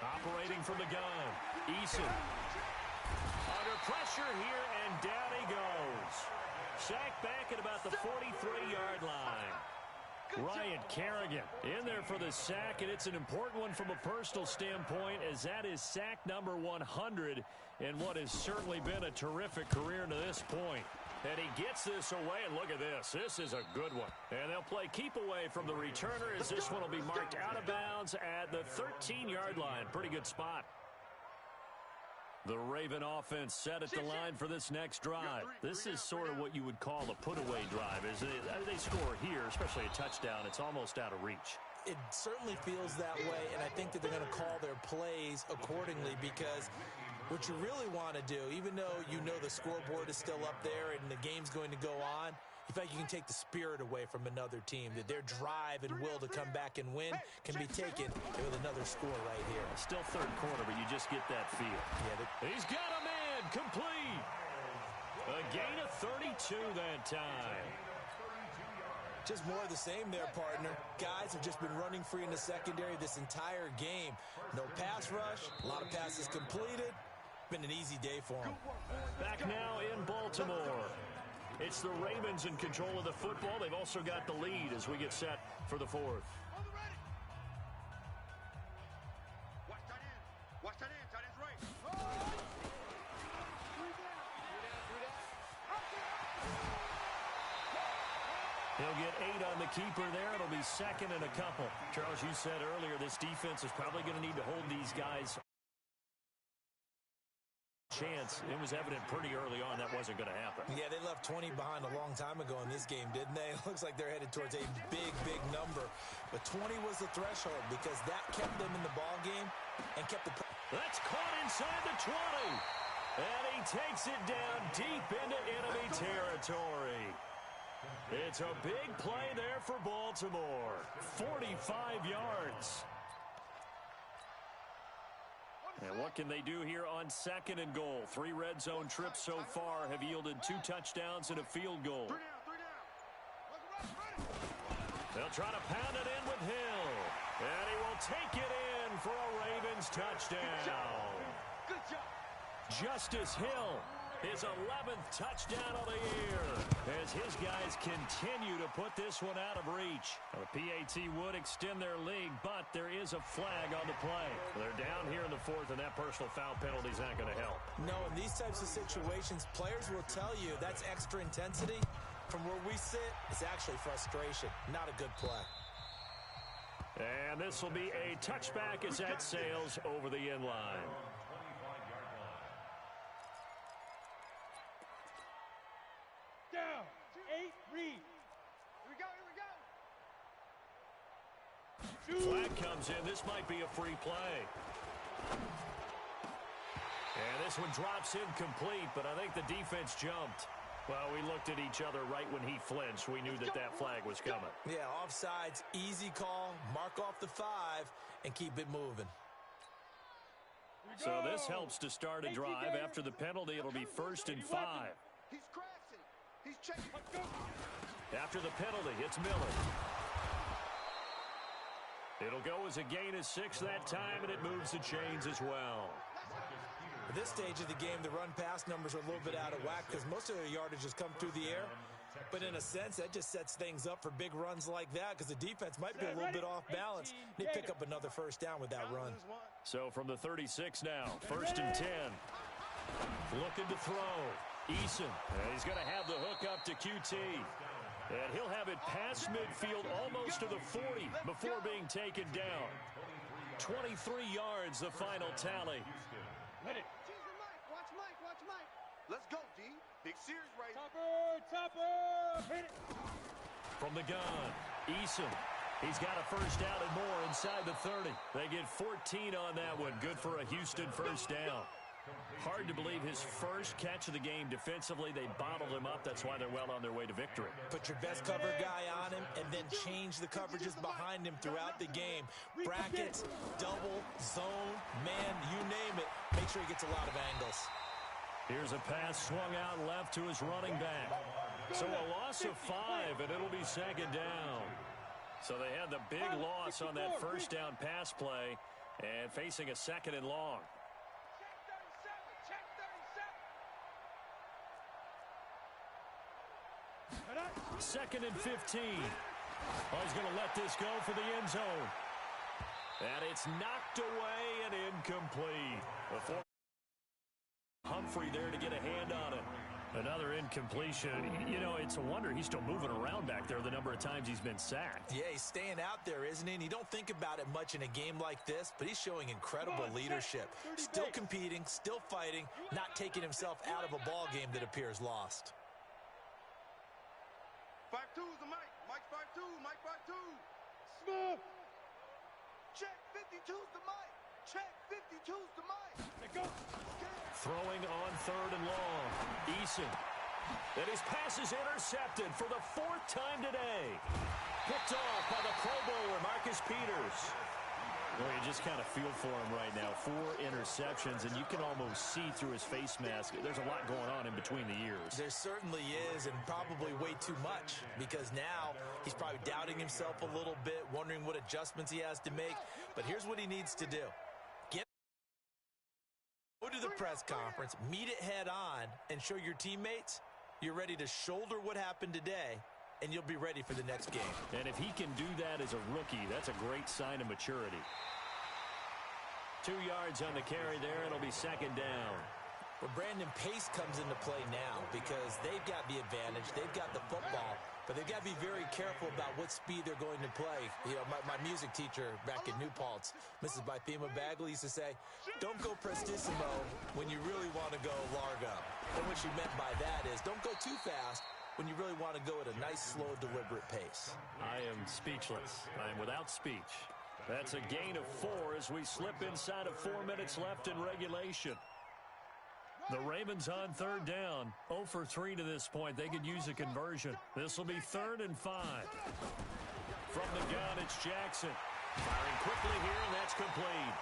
Operating from the gun, Eason. Under pressure here, and down he goes. Sacked back at about the 43-yard line. Ryan Kerrigan in there for the sack, and it's an important one from a personal standpoint as that is sack number 100 in what has certainly been a terrific career to this point. And he gets this away, and look at this. This is a good one. And they'll play keep away from the returner as this one will be marked out of bounds at the 13-yard line. Pretty good spot. The Raven offense set at the line for this next drive. This is sort of what you would call a put-away drive, isn't it? They score here, especially a touchdown. It's almost out of reach. It certainly feels that way, and I think that they're going to call their plays accordingly because what you really want to do, even though you know the scoreboard is still up there and the game's going to go on, in fact, you can take the spirit away from another team, that their drive and will to come back and win can be taken with another score right here. Still third quarter, but you just get that feel. Yeah, he's got a man, complete. A gain of 32 that time. Just more of the same there, partner. Guys have just been running free in the secondary this entire game. No pass rush, a lot of passes completed. Been an easy day for them. Back now in Baltimore. It's the Ravens in control of the football. They've also got the lead as we get set for the 4th. Watch that in. Watch that in. Tight end's right. He'll get 8 on the keeper there. It'll be 2nd and a couple. Charles, you said earlier this defense is probably going to need to hold these guys chance. It was evident pretty early on that wasn't going to happen. Yeah, they left 20 behind a long time ago in this game, didn't they? It looks like they're headed towards a big, big number. But 20 was the threshold because that kept them in the ball game and kept the... That's caught inside the 20. And he takes it down deep into enemy territory. It's a big play there for Baltimore. 45 yards. And what can they do here on 2nd and goal? 3 red zone trips so far have yielded 2 touchdowns and a field goal. 3 down. They'll try to pound it in with Hill. And he will take it in for a Ravens touchdown. Good job. Justice Hill, his 11th touchdown of the year, as his guys continue to put this one out of reach. Now, the PAT would extend their lead, but there is a flag on the play. They're down here in the 4th, and that personal foul penalty is not going to help. No, in these types of situations, players will tell you that's extra intensity. From where we sit, it's actually frustration, not a good play. And this will be a touchback as that sails over the end line. Down. 8, read. Here we go. Flag comes in. This might be a free play. This one drops incomplete, but I think the defense jumped. Well, we looked at each other right when he flinched. We knew that that flag was coming. Yeah, offsides, easy call, mark off the 5, and keep it moving. So this helps to start a drive. After the penalty, it'll be 1st and 5. He's crashing. He's checking. After the penalty, it's Miller. It'll go as a gain of 6 that time, and it moves the chains as well. At this stage of the game, the run-pass numbers are a little bit out of whack because most of their yardage has come through the air. But in a sense, that just sets things up for big runs like that because the defense might be a little bit off balance. They pick up another first down with that run. So from the 36 now, 1st and 10. Looking to throw. Eason. And he's going to have the hook up to QT. And he'll have it past midfield almost to the 40 before being taken down. 23 yards, the final tally. Hit it. Watch Mike. Watch Mike. Let's go, D. Big series right. Topper. Hit it. From the gun, Eason. He's got a first down and more inside the 30. They get 14 on that one. Good for a Houston first down. Hard to believe his first catch of the game defensively. They bottled him up. That's why they're well on their way to victory. Put your best cover guy on him and then change the coverages behind him throughout the game. Brackets, double, zone, man, you name it. Make sure he gets a lot of angles. Here's a pass swung out left to his running back. So a loss of 5, and it'll be 2nd down. So they had the big loss on that first down pass play and facing a 2nd and long. Second and 15. Oh, he's going to let this go for the end zone. And it's knocked away and incomplete. Before Humphrey there to get a hand on it. Another incompletion. You know, it's a wonder he's still moving around back there the number of times he's been sacked. Yeah, he's staying out there, isn't he? And you don't think about it much in a game like this, but he's showing incredible leadership. Still competing, still fighting, not taking himself out of a ball game that appears lost. 5-2's the Mike. Mike 5-2. Mike 5-2. Smith. Check 52's the Mike. Check 52's the Mike. Let go. Throwing on 3rd and long. Eason. And his pass is intercepted for the 4th time today. Picked off by the Pro Bowler, Marcus Peters. Well, you just kind of feel for him right now. 4 interceptions, and you can almost see through his face mask. There's a lot going on in between the ears. There certainly is, and probably way too much, because now he's probably doubting himself a little bit, wondering what adjustments he has to make. But here's what he needs to do. Go to the press conference, meet it head on, and show your teammates you're ready to shoulder what happened today, and you'll be ready for the next game. And if he can do that as a rookie, that's a great sign of maturity. 2 yards on the carry there. It'll be 2nd down. Well, Brandon, pace comes into play now because they've got the advantage. They've got the football, but they've got to be very careful about what speed they're going to play. You know, my music teacher back in New Paltz, Mrs. Bythema Bagley, used to say, don't go prestissimo when you really want to go largo. And what she meant by that is don't go too fast when you really want to go at a nice, slow, deliberate pace. I am speechless. I am without speech. That's a gain of 4 as we slip inside of 4 minutes left in regulation. The Ravens on 3rd down. 0 for 3 to this point. They could use a conversion. This will be 3rd and 5. From the gun, it's Jackson. Firing quickly here, and that's complete.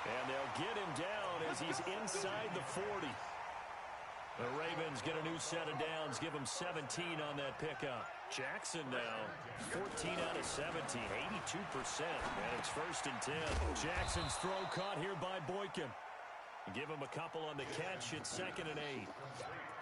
And they'll get him down as he's inside the 40. The Ravens get a new set of downs, give him 17 on that pickup. Jackson now, 14 out of 17, 82%. And it's 1st and 10. Jackson's throw caught here by Boykin. Give him a couple on the catch. It's 2nd and 8.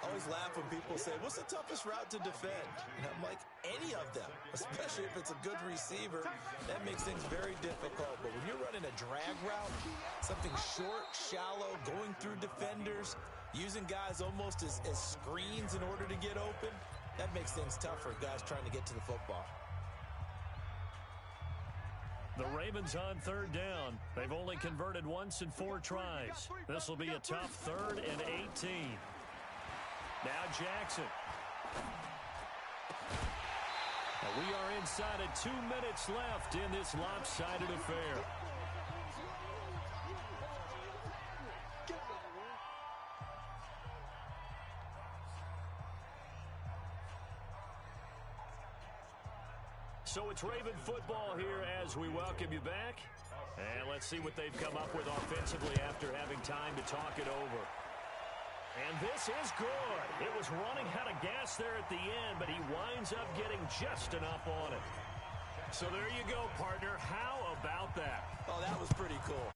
I always laugh when people say, what's the toughest route to defend? And I'm like, any of them, especially if it's a good receiver. That makes things very difficult. But when you're running a drag route, something short, shallow, going through defenders, using guys almost as screens in order to get open, that makes things tough for guys trying to get to the football. The Ravens on 3rd down. They've only converted once in 4 tries. This will be a tough 3rd and 18. Now Jackson. Now we are inside of 2 minutes left in this lopsided affair. So it's Raven football here as we welcome you back. And let's see what they've come up with offensively after having time to talk it over. And this is good. It was running out of gas there at the end, but he winds up getting just enough on it. So there you go, partner. How about that? Oh, that was pretty cool.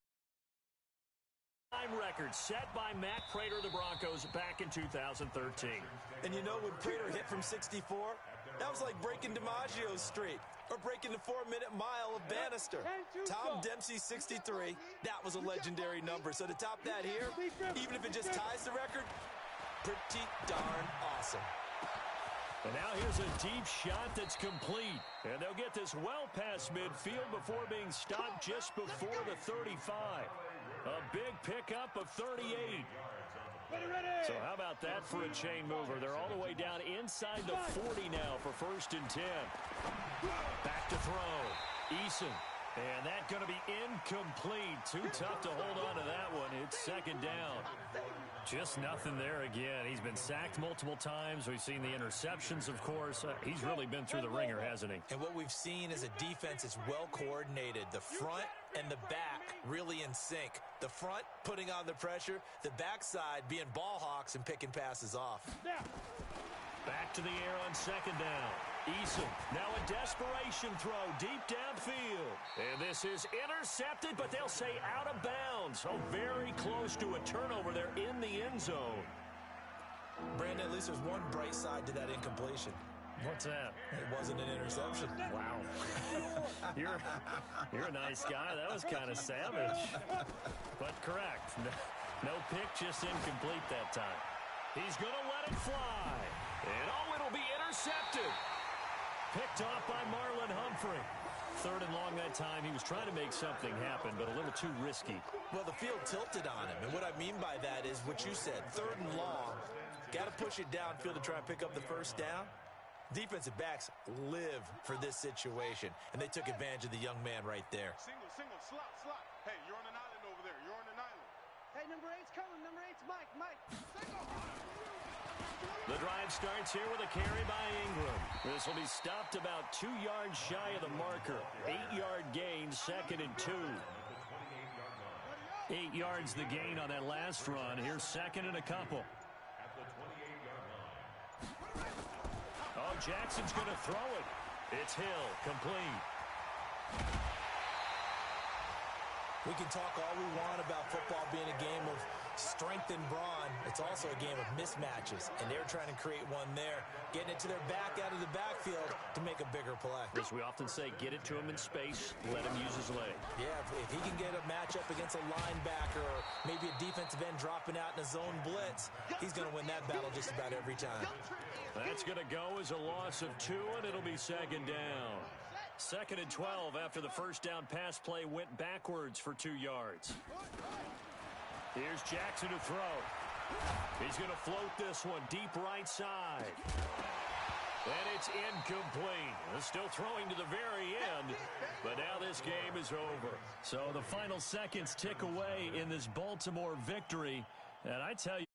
Time record set by Matt Prater of the Broncos back in 2013. And you know, when Prater hit from 64, that was like breaking DiMaggio's streak or breaking the 4-minute mile of Bannister. Tom Dempsey, 63. That was a legendary number. So to top that here, even if it just ties the record, pretty darn awesome. And now here's a deep shot that's complete. And they'll get this well past midfield before being stopped just before the 35. A big pickup of 38. So how about that for a chain mover? They're all the way down inside the 40 now for 1st and 10. Back to throw. Eason. And that's going to be incomplete. Too tough to hold on to that one. It's 2nd down. Just nothing there again. He's been sacked multiple times. We've seen the interceptions, of course. He's really been through the ringer, hasn't he? And what we've seen is a defense that's well coordinated. The front and the back really in sync. The front putting on the pressure. The backside being ball hawks and picking passes off. Back to the air on 2nd down. Eason, now a desperation throw deep downfield. And this is intercepted, but they'll say out of bounds. Oh, very close to a turnover there in the end zone. Brandon, at least there's one bright side to that incompletion. What's that? It wasn't an interception. Wow. You're a nice guy. That was kind of savage. But correct. No pick, just incomplete that time. He's going to let it fly. And oh, it'll be intercepted. Picked off by Marlon Humphrey. 3rd and long that time. He was trying to make something happen, but a little too risky. Well, the field tilted on him. And what I mean by that is what you said. 3rd and long. Got to push it downfield to try and pick up the 1st down. Defensive backs live for this situation. And they took advantage of the young man right there. Single, slot. Hey, you're on an island over there. You're on an island. Hey, number 8's coming. Number 8's Mike. Single. The drive starts here with a carry by Ingram. This will be stopped about 2 yards shy of the marker. 8-yard gain, 2nd and 2. 8 yards the gain on that last run. Here's 2nd and a couple. Oh, Jackson's going to throw it. It's Hill, complete. We can talk all we want about football being a game of strength and brawn. It's also a game of mismatches, and they're trying to create one there, getting it to their back out of the backfield to make a bigger play. As we often say, get it to him in space, let him use his leg. Yeah, if he can get a matchup against a linebacker or maybe a defensive end dropping out in a zone blitz, he's going to win that battle just about every time. That's going to go as a loss of 2, and it'll be 2nd down. 2nd and 12 after the 1st down pass play went backwards for 2 yards. Here's Jackson to throw. He's going to float this one deep right side. And it's incomplete. They're still throwing to the very end, but now this game is over. So the final seconds tick away in this Baltimore victory, and I tell you,